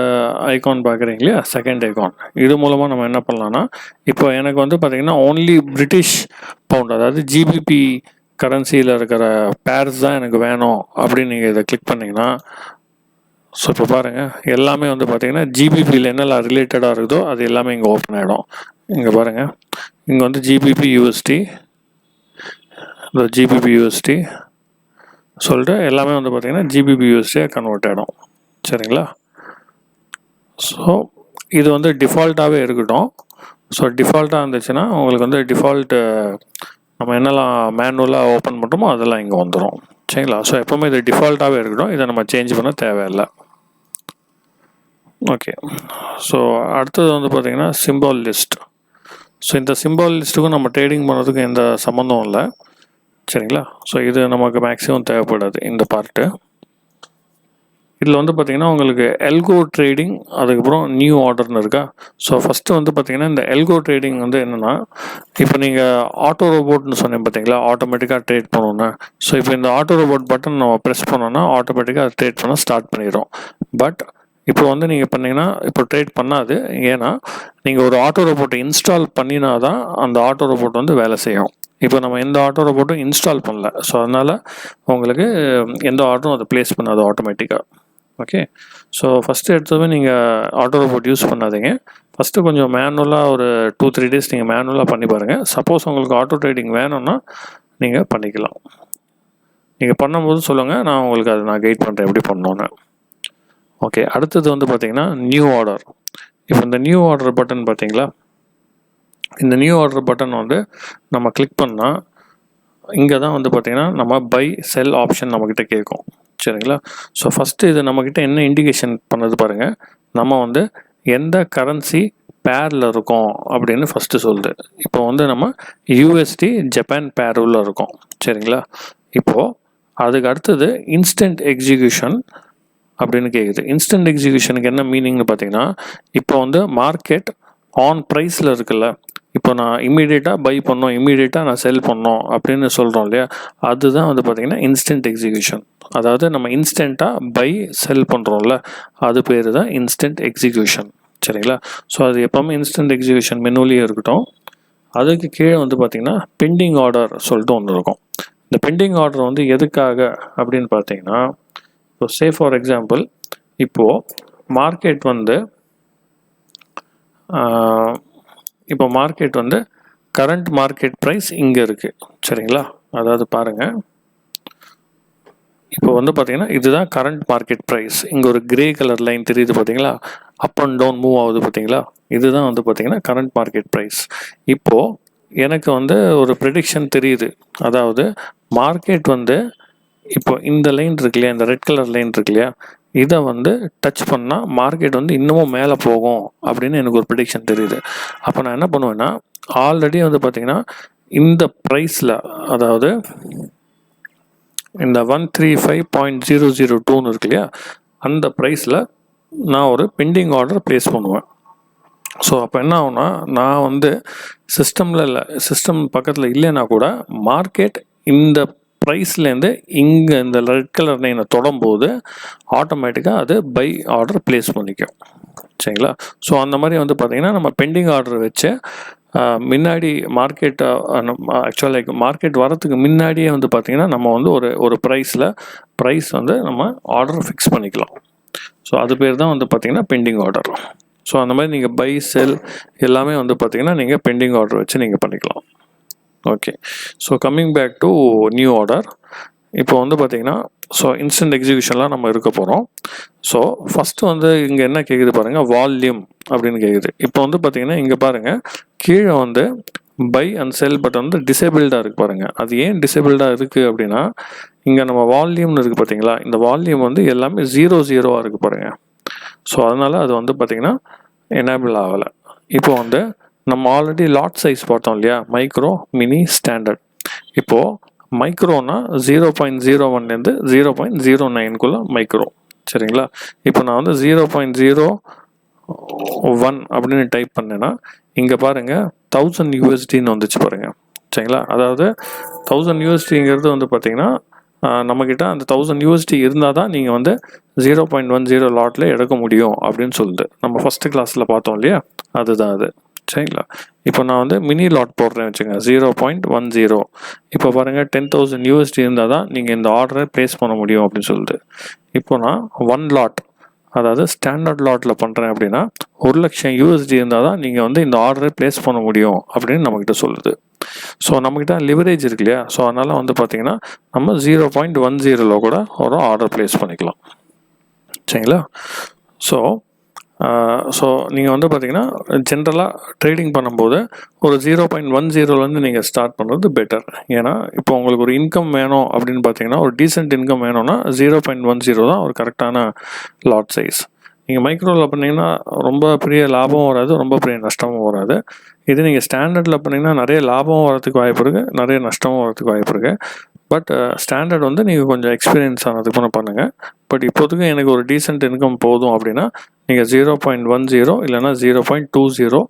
ஐகான் பார்க்குறீங்க இல்லையா, செகண்ட் ஐகான், இது மூலமாக நம்ம என்ன பண்ணலான்னா, இப்போ எனக்கு வந்து பார்த்திங்கன்னா ஓன்லி பிரிட்டிஷ் பவுண்ட், அதாவது ஜிபிபி கரன்சியில் இருக்கிற பேர்ஸ் தான் எனக்கு வேணும் அப்படின்னு நீங்கள் இதை கிளிக் பண்ணிங்கன்னா, ஸோ இப்போ பாருங்கள் எல்லாமே வந்து பார்த்திங்கன்னா ஜிபிபியில் என்னெல்லாம் ரிலேட்டடாக இருக்குதோ அது எல்லாமே இங்கே ஓப்பன் ஆகிடும். இங்கே பாருங்கள், இங்கே வந்து ஜிபிபி யூஎஸ்டி, இந்த ஜிபிபி யூஎஸ்டி சொல்லிட்டு எல்லாமே வந்து பார்த்திங்கன்னா ஜிபிபி யூஎஸ்டியாக கன்வெர்ட் ஆகிடும். சரிங்களா? ஸோ இது வந்து டிஃபால்ட்டாகவே இருக்கட்டும். ஸோ டிஃபால்ட்டாக இருந்துச்சுன்னா உங்களுக்கு வந்து டிஃபால்ட்டு நம்ம என்னெல்லாம் மேனுவலாக ஓப்பன் பண்ணுறோமோ அதெல்லாம் இங்கே வந்துடும். சரிங்களா? ஸோ எப்போவுமே இது டிஃபால்ட்டாகவே இருக்கட்டும், இதை நம்ம சேஞ்ச் பண்ண தேவையில்லை. ஓகே, ஸோ அடுத்தது வந்து பார்த்திங்கன்னா சிம்பால் லிஸ்ட். ஸோ இந்த சிம்பால் லிஸ்ட்டுக்கும் நம்ம ட்ரேடிங் பண்ணுறதுக்கும் எந்த சம்மந்தம் இல்லை. சரிங்களா? ஸோ இது நமக்கு மேக்ஸிமம் தேவைப்படாது இந்த பார்ட்டு. இதில் வந்து பார்த்திங்கன்னா உங்களுக்கு எல்கோ ட்ரேடிங், அதுக்கப்புறம் நியூ ஆர்டர்னு இருக்கா. ஸோ ஃபஸ்ட்டு வந்து பார்த்திங்கன்னா இந்த எல்கோ ட்ரேடிங் வந்து என்னென்னா, இப்போ நீங்கள் ஆட்டோ ரோபோட்னு சொன்னேன் பார்த்தீங்களா, ஆட்டோமேட்டிக்காக ட்ரேட் பண்ணணுன்னு. ஸோ இப்போ இந்த ஆட்டோ ரோபோட் பட்டன் நம்ம ப்ரெஸ் பண்ணோன்னா ஆட்டோமேட்டிக்காக அது ட்ரேட் பண்ண ஸ்டார்ட் பண்ணிடும். பட் இப்போ வந்து நீங்கள் பண்ணிங்கன்னா இப்போ ட்ரேட் பண்ணாது. ஏன்னா நீங்கள் ஒரு ஆட்டோ ரோபோட்டை இன்ஸ்டால் பண்ணினா தான் அந்த ஆட்டோ ரோபோட் வந்து வேலை செய்யும். இப்போ நம்ம எந்த ஆட்டோ ரோபோட்டும் இன்ஸ்டால் பண்ணல. ஸோ அதனால் உங்களுக்கு எந்த ஆர்டரும் அதை ப்ளேஸ் பண்ணாது ஆட்டோமேட்டிக்காக. ஓகே, ஸோ ஃபஸ்ட்டு எடுத்ததுமே நீங்கள் ஆட்டோ ரோபோட் யூஸ் பண்ணாதீங்க. ஃபஸ்ட்டு கொஞ்சம் மேனுவலாக ஒரு 2-3 days நீங்கள் மேனுவலாக பண்ணி பாருங்கள். சப்போஸ் உங்களுக்கு ஆட்டோ ட்ரேடிங் வேணும்னா நீங்கள் பண்ணிக்கலாம். நீங்கள் பண்ணும்போது சொல்லுங்கள், நான் உங்களுக்கு அதை நான் கைட் பண்ணுறேன் எப்படி பண்ணணுன்னு. ஓகே, அடுத்தது வந்து பார்த்திங்கன்னா நியூ ஆர்டர். இப்போ இந்த நியூ ஆர்டர் பட்டன் பார்த்தீங்களா, இந்த நியூ ஆர்டர் பட்டன் வந்து நம்ம கிளிக் பண்ணால் இங்கே தான் வந்து பார்த்திங்கன்னா நம்ம பை செல் ஆப்ஷன் நம்மக்கிட்ட கேட்கும். சரிங்களா? ஸோ ஃபஸ்ட்டு இது நம்மக்கிட்ட என்ன இண்டிகேஷன் பண்ணுறது பாருங்கள், நம்ம வந்து எந்த கரன்சி பேரில் இருக்கோம் அப்படின்னு ஃபஸ்ட்டு சொல்லுது. இப்போ வந்து நம்ம யூஎஸ்டி ஜப்பான் பேர் உள்ள இருக்கோம். சரிங்களா? இப்போது அதுக்கு அடுத்தது இன்ஸ்டன்ட் எக்ஸிக்யூஷன் அப்படின்னு கேட்குது. இன்ஸ்டன்ட் எக்ஸிக்யூஷனுக்கு என்ன மீனிங்னு பார்த்தீங்கன்னா, இப்போ வந்து மார்க்கெட் ஆன் ப்ரைஸில் இருக்குல்ல, இப்போ நான் இம்மீடியட்டாக பை பண்ணோம், இம்மீடியட்டாக நான் செல் பண்ணோம் அப்படின்னு சொல்கிறோம் இல்லையா, அதுதான் வந்து பார்த்திங்கன்னா இன்ஸ்டன்ட் எக்ஸிக்யூஷன். அதாவது நம்ம இன்ஸ்டண்ட்டாக பை செல் பண்ணுறோம்ல, அது பேர் தான் இன்ஸ்டன்ட் எக்ஸிக்யூஷன். சரிங்களா? ஸோ அது எப்போவுமே இன்ஸ்டன்ட் எக்ஸிக்யூஷன் மெனுலேயே இருக்கட்டும். அதுக்கு கீழே வந்து பார்த்திங்கன்னா பெண்டிங் ஆர்டர் சொல்லிட்டு ஒன்று இருக்கும். இந்த பெண்டிங் ஆர்டர் வந்து எதுக்காக அப்படின்னு பார்த்தீங்கன்னா, இப்போ சே ஃபார் எக்ஸாம்பிள், இப்போது மார்க்கெட் வந்து கரண்ட் மார்க்கெட் ப்ரைஸ் இங்கே இருக்குது. சரிங்களா? அதாவது பாருங்கள், இப்போ வந்து பார்த்தீங்கன்னா இதுதான் கரண்ட் மார்க்கெட் ப்ரைஸ். இங்கே ஒரு கிரே கலர் லைன் தெரியுது பார்த்தீங்களா, அப் அண்ட் டவுன் மூவ் ஆகுது பார்த்தீங்களா, இதுதான் வந்து பார்த்தீங்கன்னா கரண்ட் மார்க்கெட் ப்ரைஸ். இப்போது எனக்கு வந்து ஒரு ப்ரெடிக்ஷன் தெரியுது. அதாவது மார்க்கெட் வந்து இப்போ இந்த லைன் இருக்கு இல்லையா, இந்த ரெட் கலர் லைன் இருக்கு இல்லையா, இதை வந்து டச் பண்ணால் மார்க்கெட் வந்து இன்னமும் மேலே போகும் அப்படின்னு எனக்கு ஒரு ப்ரெடிக்ஷன் தெரியுது. அப்போ நான் என்ன பண்ணுவேன்னா, ஆல்ரெடி வந்து பார்த்திங்கன்னா இந்த ப்ரைஸில், அதாவது இந்த 135.002 இருக்கு இல்லையா, அந்த ப்ரைஸில் நான் ஒரு பெண்டிங் ஆர்டர் ப்ளேஸ் பண்ணுவேன். ஸோ அப்போ என்ன ஆகுனா, நான் வந்து சிஸ்டம் பக்கத்தில் இல்லைன்னா கூட மார்க்கெட் இந்த ப்ரைஸ்லேருந்து இங்கே இந்த ரெட் கலர் லைனை தொடும்போது ஆட்டோமேட்டிக்காக அது பை ஆர்டர் ப்ளேஸ் பண்ணிக்கும். சரிங்களா? ஸோ அந்த மாதிரி வந்து பார்த்திங்கன்னா நம்ம பெண்டிங் ஆர்டர் வச்சு முன்னாடி ஆக்சுவலாக லைக் மார்க்கெட் வரத்துக்கு முன்னாடியே வந்து பார்த்திங்கன்னா நம்ம வந்து ஒரு ப்ரைஸ் வந்து நம்ம ஆர்டர் ஃபிக்ஸ் பண்ணிக்கலாம். ஸோ அது பேர் தான் வந்து பார்த்திங்கன்னா பெண்டிங் ஆர்டர். ஸோ அந்த மாதிரி நீங்கள் பை செல் எல்லாமே வந்து பார்த்திங்கன்னா நீங்கள் பெண்டிங் ஆர்டர் வச்சு நீங்கள் பண்ணிக்கலாம். Okay, so coming back to new order. இப்போ வந்து பார்த்திங்கன்னா ஸோ இன்ஸ்டன்ட் எக்ஸிக்யூஷன்லாம் நம்ம இருக்க போகிறோம். ஸோ ஃபஸ்ட்டு வந்து இங்கே என்ன கேட்குது பாருங்கள், வால்யூம் அப்படின்னு கேட்குது. இப்போ வந்து பார்த்திங்கன்னா இங்கே பாருங்கள், கீழே வந்து பை அண்ட் செல் பட்டன் வந்து டிசேபிள்டாக இருக்குது பாருங்கள். அது ஏன் டிசேபிள்டாக இருக்குது அப்படின்னா, இங்கே நம்ம வால்யூம்னு இருக்குது பார்த்தீங்களா, இந்த வால்யூம் வந்து எல்லாமே 0 இருக்குது பாருங்கள். ஸோ அதனால் அது வந்து பார்த்திங்கன்னா எனேபிள் ஆகலை. இப்போ வந்து நம்ம ஆல்ரெடி லாட் சைஸ் பார்த்தோம் இல்லையா, மைக்ரோ, மினி, ஸ்டாண்டர்ட். இப்போது மைக்ரோனா 0.01லேருந்து 0.09குள்ளே மைக்ரோ. சரிங்களா? இப்போ நான் வந்து 0.01 அப்படின்னு டைப் பண்ணேன்னா இங்கே பாருங்கள் 1000 USDன்னு வந்துச்சு பாருங்கள். சரிங்களா? அதாவது 1000 USDங்கிறது வந்து பார்த்திங்கன்னா நம்மக்கிட்ட அந்த 1000 USD இருந்தால் தான் நீங்கள் வந்து 0.10 லாட்டில் எடுக்க முடியும் அப்படின்னு சொல்லுது. நம்ம ஃபஸ்ட்டு கிளாஸில் பார்த்தோம் இல்லையா, அதுதான் அது. சரிங்களா? இப்போ நான் வந்து மினி லாட் போடுறேன் வச்சுங்க, 0.10. இப்போ பாருங்கள் 10,000 USD இருந்தால் தான் நீங்கள் இந்த ஆர்டரை ப்ளேஸ் பண்ண முடியும் அப்படின்னு சொல்லுது. இப்போ நான் 1 லாட், அதாவது ஸ்டாண்டர்ட் லாட்டில் பண்ணுறேன் அப்படின்னா 1,00,000 USD இருந்தால் தான் நீங்கள் வந்து இந்த ஆர்டரை ப்ளேஸ் பண்ண முடியும் அப்படின்னு நம்மக்கிட்ட சொல்லுது. ஸோ நம்மக்கிட்ட லிவரேஜ் இருக்கு இல்லையா, ஸோ அதனால் வந்து பார்த்திங்கன்னா நம்ம 0.10 கூட ஒரு ஆர்டர் ப்ளேஸ் பண்ணிக்கலாம். சரிங்களா? ஸோ நீங்கள் வந்து பார்த்திங்கன்னா ஜென்ரலாக ட்ரேடிங் பண்ணும்போது ஒரு 0.10லேருந்து நீங்கள் ஸ்டார்ட் பண்ணுறது பெட்டர். ஏன்னா இப்போ உங்களுக்கு ஒரு இன்கம் வேணும் அப்படின்னு பார்த்தீங்கன்னா, ஒரு டீசென்ட் இன்கம் வேணும்னா 0.10 தான் ஒரு கரெக்டான லாட் சைஸ். நீங்கள் மைக்ரோவில் பண்ணிங்கன்னா ரொம்ப பெரிய லாபமும் வராது, ரொம்ப பெரிய நஷ்டமும் வராது. இது நீங்கள் ஸ்டாண்டர்டில் பண்ணிங்கன்னா நிறைய லாபமும் வரதுக்கு வாய்ப்பு இருக்குது, நிறைய நஷ்டமும் வரதுக்கு வாய்ப்பு இருக்குது. பட் ஸ்டாண்டர்ட் வந்து நீங்கள் கொஞ்சம் எக்ஸ்பீரியன்ஸ் ஆனதுக்கு பண்ணுங்கள். பட் இப்போதுக்கு எனக்கு ஒரு டீசென்ட் இன்கம் போதும் அப்படின்னா நீங்கள் 0.10 இல்லைனா 0.20,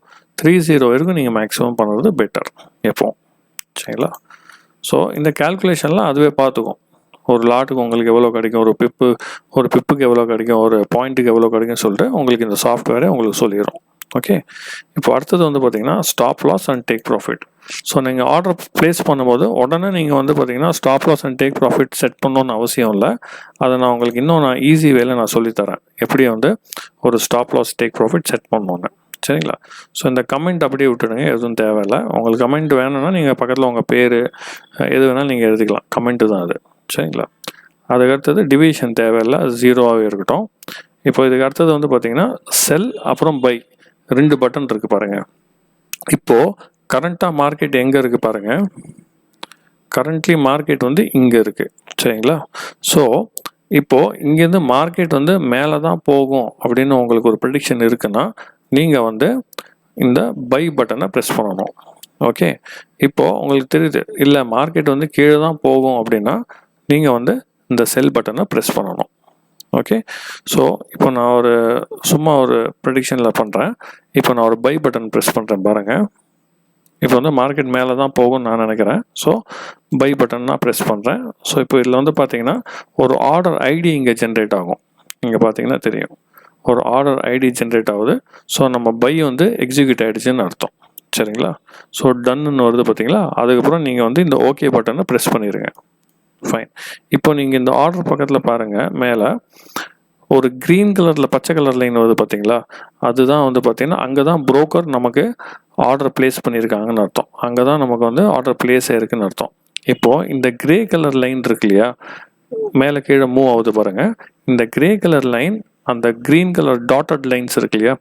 30 வரைக்கும் நீங்கள் மேக்ஸிமம் பண்ணுறது பெட்டர் எப்போ. சரிங்களா? ஸோ இந்த கேல்குலேஷன்லாம் அதுவே பார்த்துக்கும். ஒரு லாட்டுக்கு உங்களுக்கு எவ்வளோ கிடைக்கும், ஒரு பிப்புக்கு எவ்வளோ கிடைக்கும், ஒரு பாயிண்ட்டுக்கு எவ்வளோ கிடைக்கும்னு சொல்லிட்டு உங்களுக்கு இந்த சாஃப்ட்வேரே உங்களுக்கு சொல்லிடும். ஓகே, இப்போ அடுத்தது வந்து பார்த்திங்கன்னா stop loss and take profit. So நீங்கள் ஆர்டர் ப்ளேஸ் பண்ணும்போது உடனே நீங்கள் வந்து பார்த்திங்கன்னா stop loss and take profit set பண்ணணுன்னு அவசியம் இல்லை. அதை நான் உங்களுக்கு இன்னும் ஈஸி வேலை நான் சொல்லித்தரேன், எப்படி வந்து ஒரு stop loss take profit set பண்ணணுன்னு. சரிங்களா? ஸோ இந்த கமெண்ட் அப்படியே விட்டுடுங்க, எதுவும் தேவையில்லை. உங்களுக்கு கமெண்ட் வேணும்னா நீங்கள் பக்கத்தில் உங்கள் பேர் எது வேணாலும் நீங்கள் எழுதிக்கலாம், கமெண்ட்டு தான் அது. சரிங்களா? அதுக்கடுத்தது டிவிஷன் தேவையில்லை, 0வாகவே இருக்கட்டும். இப்போ இதுக்கு அடுத்தது வந்து பார்த்திங்கன்னா செல் அப்புறம் பை 2 பட்டன் இருக்குது பாருங்கள். இப்போது கரண்ட்டாக மார்க்கெட் எங்கே இருக்குது பாருங்கள், கரண்ட்லி மார்க்கெட் வந்து இங்கே இருக்குது. சரிங்களா? ஸோ இப்போது இங்கேருந்து மார்க்கெட் வந்து மேலே தான் போகும் அப்படின்னு உங்களுக்கு ஒரு ப்ரெடிக்ஷன் இருக்குன்னா நீங்கள் வந்து இந்த பை பட்டனை ப்ரெஸ் பண்ணணும். ஓகே, இப்போது உங்களுக்கு தெரியுது இல்லை மார்க்கெட் வந்து கீழே தான் போகும் அப்படின்னா நீங்கள் வந்து இந்த செல் பட்டனை ப்ரெஸ் பண்ணணும். ஓகே, ஸோ இப்போ நான் சும்மா ஒரு ப்ரெடிக்ஷனில் பண்ணுறேன். இப்போ நான் ஒரு பை பட்டன் ப்ரெஸ் பண்ணுறேன் பாருங்கள். இப்போ வந்து மார்க்கெட் மேலே தான் போகும்னு நான் நினைக்கிறேன். ஸோ பை பட்டன் நான் ப்ரெஸ் பண்ணுறேன். ஸோ இப்போ இதில் வந்து பார்த்தீங்கன்னா ஒரு ஆர்டர் ஐடி இங்கே ஜென்ரேட் ஆகும். இங்கே பார்த்தீங்கன்னா தெரியும், ஒரு ஆர்டர் ஐடி ஜென்ரேட் ஆகுது. ஸோ நம்ம பை வந்து எக்ஸிக்யூட் ஆகிடுச்சுன்னு அர்த்தம். சரிங்களா? ஸோ டன்னு வருது பார்த்தீங்களா? அதுக்கப்புறம் நீங்கள் வந்து இந்த ஓகே பட்டனை ப்ரெஸ் பண்ணிடுங்க. ஃபைன். இப்போ நீங்கள் இந்த ஆர்டர் பக்கத்தில் பாருங்கள், மேலே ஒரு க்ரீன் கலரில் பச்சை கலர் லைன் வருது பார்த்தீங்களா? அதுதான் வந்து பார்த்தீங்கன்னா அங்கே தான் புரோக்கர் நமக்கு ஆர்டர் ப்ளேஸ் பண்ணியிருக்காங்கன்னு அர்த்தம். அங்கே தான் நமக்கு வந்து ஆர்டர் ப்ளேஸ் ஆயிருக்குன்னு அர்த்தம். இப்போது இந்த கிரே கலர் லைன் இருக்கு இல்லையா, மேலே கீழே மூவ் ஆகுது பாருங்கள். இந்த கிரே கலர் லைன் அந்த க்ரீன் கலர் டாட்டட் லைன்ஸ் இருக்கு இல்லையா,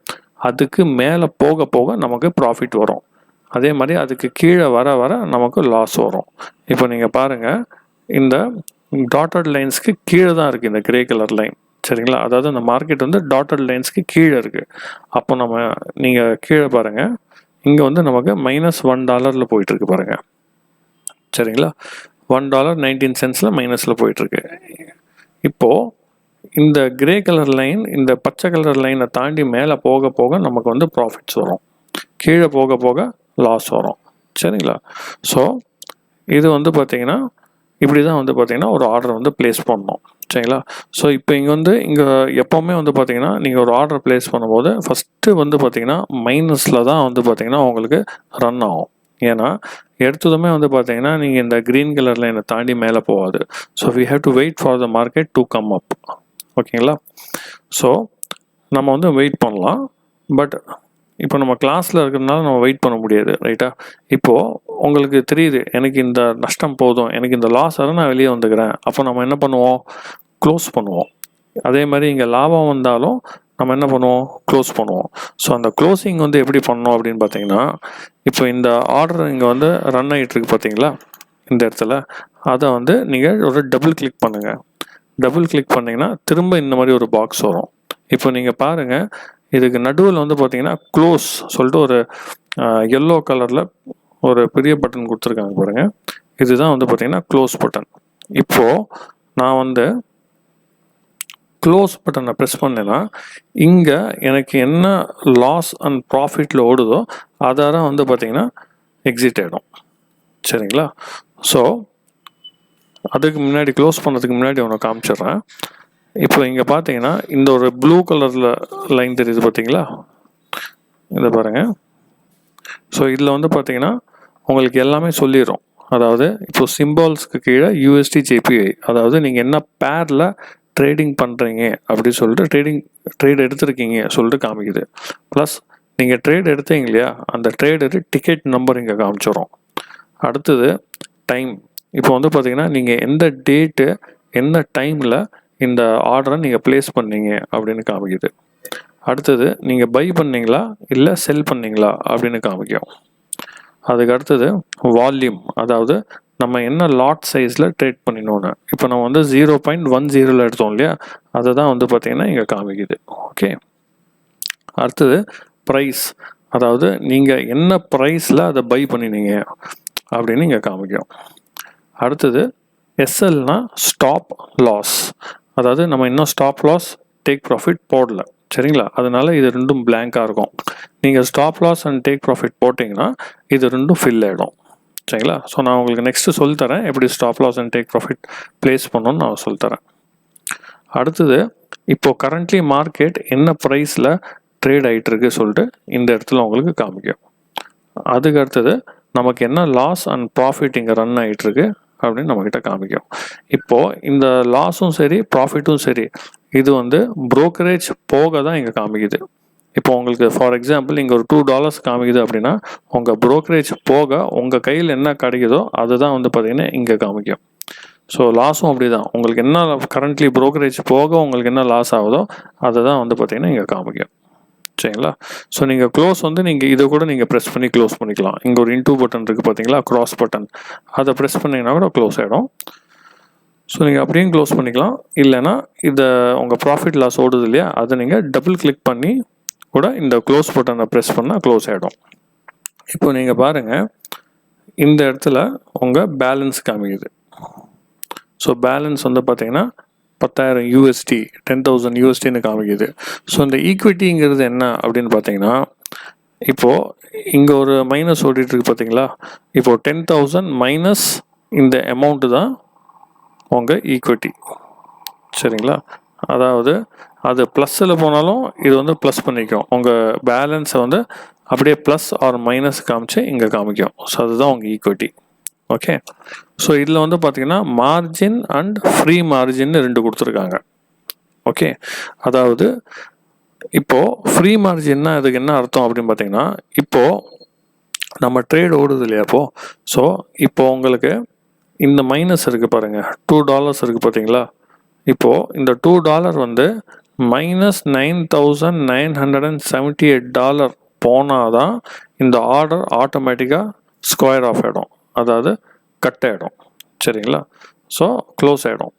அதுக்கு மேலே போக போக நமக்கு ப்ராஃபிட் வரும். அதே மாதிரி அதுக்கு கீழே வர வர நமக்கு லாஸ் வரும். இப்போ நீங்கள் பாருங்கள், இந்த டாட்டட் லைன்ஸ்க்கு கீழே தான் இருக்குது இந்த கிரே கலர் லைன். சரிங்களா? அதாவது அந்த மார்க்கெட் வந்து டாட்டட் லைன்ஸ்க்கு கீழே இருக்குது. அப்போ நீங்கள் கீழே பாருங்கள், இங்கே வந்து நமக்கு -$1 போயிட்டுருக்கு பாருங்கள். சரிங்களா? $1.19 மைனஸில் போயிட்டுருக்கு. இப்போது இந்த கிரே கலர் லைன் இந்த பச்சை கலர் லைனை தாண்டி மேலே போக போக நமக்கு வந்து ப்ராஃபிட்ஸ் வரும், கீழே போக போக லாஸ் வரும். சரிங்களா? ஸோ இது வந்து பார்த்திங்கன்னா இப்படி தான் வந்து பார்த்திங்கன்னா ஒரு ஆர்டர் வந்து ப்ளேஸ் பண்ணணும். சரிங்களா? ஸோ இப்போ இங்கே எப்போவுமே வந்து பார்த்திங்கன்னா நீங்கள் ஒரு ஆர்டர் ப்ளேஸ் பண்ணும்போது ஃபஸ்ட்டு வந்து பார்த்திங்கன்னா மைனஸில் தான் வந்து பார்த்திங்கன்னா உங்களுக்கு ரன் ஆகும். ஏன்னா எடுத்ததுமே வந்து பார்த்திங்கன்னா நீங்கள் இந்த க்ரீன் கலர் லைனை தாண்டி மேலே போகாது. So we have to wait for the market to come up. ஓகேங்களா? ஸோ நம்ம வந்து வெயிட் பண்ணலாம். பட் இப்போ நம்ம கிளாஸில் இருக்கிறதுனால நம்ம வெயிட் பண்ண முடியாது, ரைட்டா? இப்போது உங்களுக்கு தெரியுது, எனக்கு இந்த நஷ்டம் போதும், எனக்கு இந்த லாஸ் வர நான் வெளியே வந்துக்கிறேன். அப்போ நம்ம என்ன பண்ணுவோம்? க்ளோஸ் பண்ணுவோம். அதே மாதிரி இங்கே லாபம் வந்தாலும் நம்ம என்ன பண்ணுவோம்? க்ளோஸ் பண்ணுவோம். ஸோ அந்த க்ளோசிங் வந்து எப்படி பண்ணோம் அப்படின்னு பார்த்தீங்கன்னா, இப்போ இந்த ஆர்டர் இங்கே வந்து ரன் ஆகிட்டுருக்கு பார்த்தீங்களா, இந்த இடத்துல அதை வந்து நீங்கள் ஒரு டபுள் கிளிக் பண்ணுங்கள். டபுள் கிளிக் பண்ணிங்கன்னா திரும்ப இந்த மாதிரி ஒரு பாக்ஸ் வரும். இப்போ நீங்கள் பாருங்கள், இதுக்கு நடுவில் வந்து பார்த்தீங்கன்னா க்ளோஸ் சொல்லிட்டு ஒரு எல்லோ கலரில் ஒரு பெரிய பட்டன் கொடுத்துருக்காங்க பாருங்கள். இதுதான் வந்து பார்த்தீங்கன்னா க்ளோஸ் பட்டன். இப்போது நான் வந்து க்ளோஸ் பட்டனை ப்ரெஸ் பண்ணேன்னா இங்கே எனக்கு என்ன லாஸ் அண்ட் ப்ராஃபிட்டில் ஓடுதோ அதான் வந்து பார்த்தீங்கன்னா எக்ஸிட் ஆகிடும். சரிங்களா? ஸோ அதுக்கு முன்னாடி க்ளோஸ் பண்ணுறதுக்கு முன்னாடி ஒன்று காமிச்சிட்றேன். இப்போ இங்கே பார்த்தீங்கன்னா இந்த ஒரு ப்ளூ கலரில் லைன் தெரியுது பார்த்தீங்களா, இதை பாருங்கள். ஸோ இதில் வந்து பார்த்தீங்கன்னா உங்களுக்கு எல்லாமே சொல்லிடும். அதாவது இப்போ சிம்பால்ஸ்க்கு கீழே USD JPY, அதாவது நீங்கள் என்ன பேரில் ட்ரேடிங் பண்ணுறீங்க அப்படின்னு சொல்லிட்டு ட்ரேட் எடுத்துருக்கீங்க சொல்லிட்டு காமிக்குது. ப்ளஸ் நீங்கள் ட்ரேட் எடுத்தீங்க இல்லையா, அந்த ட்ரேடு டிக்கெட் நம்பர் இங்கே காமிச்சிடும். அடுத்தது டைம். இப்போ வந்து பார்த்தீங்கன்னா நீங்கள் எந்த டேட்டு என்ன டைமில் இந்த ஆர்டரை நீங்கள் ப்ளேஸ் பண்ணீங்க அப்படின்னு காமிக்குது. அடுத்தது நீங்கள் பை பண்ணீங்களா இல்லை செல் பண்ணீங்களா அப்படின்னு காமிக்கும். அதுக்கு அடுத்தது வால்யூம், அதாவது நம்ம என்ன லாட் சைஸில் ட்ரேட் பண்ணினோன்னு. இப்போ நம்ம வந்து 0.10 எடுத்தோம் இல்லையா, அதை தான் வந்து பார்த்திங்கன்னா இங்கே காமிக்குது. ஓகே. அடுத்தது ப்ரைஸ், அதாவது நீங்கள் என்ன ப்ரைஸில் அதை பை பண்ணினீங்க அப்படின்னு இங்கே காமிக்கும். அடுத்தது SLனா ஸ்டாப் லாஸ், அதாவது நம்ம இன்னும் ஸ்டாப் லாஸ் டேக் ப்ராஃபிட் போடல. சரிங்களா? அதனால இது ரெண்டும் பிளாங்காக இருக்கும். நீங்கள் stop loss and take profit போட்டிங்கன்னா இது ரெண்டும் ஃபில் ஆகிடும். சரிங்களா? ஸோ நான் உங்களுக்கு நெக்ஸ்ட்டு சொல்லித்தரேன் எப்படி stop loss and take profit place பண்ணணும்னு நான் சொல்லித்தரேன். அடுத்தது இப்போது கரண்ட்லி மார்க்கெட் என்ன ப்ரைஸில் ட்ரேட் ஆகிட்டுருக்கு சொல்லிட்டு இந்த இடத்துல உங்களுக்கு காமிக்கும். அதுக்கு அடுத்தது நமக்கு என்ன லாஸ் அண்ட் ப்ராஃபிட் இங்கே ரன் ஆகிட்டுருக்கு அப்படின்னு நம்மக்கிட்ட காமிக்கும். இப்போது இந்த லாஸும் சரி ப்ராஃபிட்டும் சரி இது வந்து ப்ரோக்கரேஜ் போக தான் இங்கே காமிக்குது. இப்போ உங்களுக்கு ஃபார் எக்ஸாம்பிள் இங்கே ஒரு $2 காமிக்குது அப்படின்னா உங்கள் ப்ரோக்கரேஜ் போக உங்கள் கையில் என்ன கிடைக்குதோ அதுதான் வந்து பார்த்திங்கன்னா இங்கே காமிக்கும். ஸோ லாஸும் அப்படி தான், உங்களுக்கு என்ன கரண்ட்லி ப்ரோக்கரேஜ் போக உங்களுக்கு என்ன லாஸ் ஆகுதோ அதை தான் வந்து பார்த்திங்கன்னா இங்கே காமிக்கும். சரிங்களா? ஸோ நீங்கள் க்ளோஸ் வந்து நீங்கள் இதை கூட நீங்கள் ப்ரெஸ் பண்ணி க்ளோஸ் பண்ணிக்கலாம். இங்கே ஒரு இன்டூ பட்டன் இருக்குது பார்த்தீங்களா, க்ராஸ் பட்டன், அதை ப்ரெஸ் பண்ணிங்கன்னா கூட க்ளோஸ் ஆகிடும். ஸோ நீங்கள் அப்படியும் க்ளோஸ் பண்ணிக்கலாம். இல்லைனா இதை உங்கள் ப்ராஃபிட் லாஸ் ஓடுது இல்லையா, அதை நீங்கள் டபுள் கிளிக் பண்ணி கூட இந்த க்ளோஸ் பட்டனை ப்ரெஸ் பண்ணால் க்ளோஸ் ஆகிடும். இப்போ நீங்கள் பாருங்கள், இந்த இடத்துல உங்கள் பேலன்ஸ் காமிக்குது. ஸோ பேலன்ஸ் வந்து பார்த்தீங்கன்னா 10,000 USD, 10,000 USDன்னு காமிக்குது. ஸோ இந்த ஈக்விட்டிங்கிறது என்ன அப்படின்னு பார்த்தீங்கன்னா, இப்போது இங்கே ஒரு மைனஸ் ஓடிட்டுருக்கு பார்த்தீங்களா? இப்போது 10,000 மைனஸ் இந்த அமௌண்ட்டு தான் உங்கள் ஈக்விட்டி. சரிங்களா? அதாவது அது ப்ளஸ்ஸில் போனாலும் இது வந்து ப்ளஸ் பண்ணிக்கும். உங்கள் பேலன்ஸை வந்து அப்படியே ப்ளஸ் ஆர் மைனஸ் காமிச்சு இங்கே காமிக்கும். ஸோ அதுதான் உங்கள் ஈக்விட்டி. ஓகே. ஸோ இதில் வந்து பார்த்திங்கன்னா மார்ஜின் அண்ட் ஃப்ரீ மார்ஜின் 2 கொடுத்துருக்காங்க. ஓகே. அதாவது இப்போது ஃப்ரீ மார்ஜின்னா அதுக்கு என்ன அர்த்தம் அப்படின்னு பார்த்தீங்கன்னா, இப்போது நம்ம ட்ரேட் ஓடுது இல்லையா இப்போது. ஸோ இப்போது உங்களுக்கு இந்த மைனஸ் இருக்குது பாருங்கள், $2 இருக்குது பார்த்தீங்களா? இப்போது இந்த $2 வந்து மைனஸ் $9,978 போனால் தான் இந்த ஆர்டர் ஆட்டோமேட்டிக்காக ஸ்கொயர் ஆஃப் ஆகிடும், அதாவது கட் ஆகிடும். சரிங்களா? ஸோ க்ளோஸ் ஆகிடும்.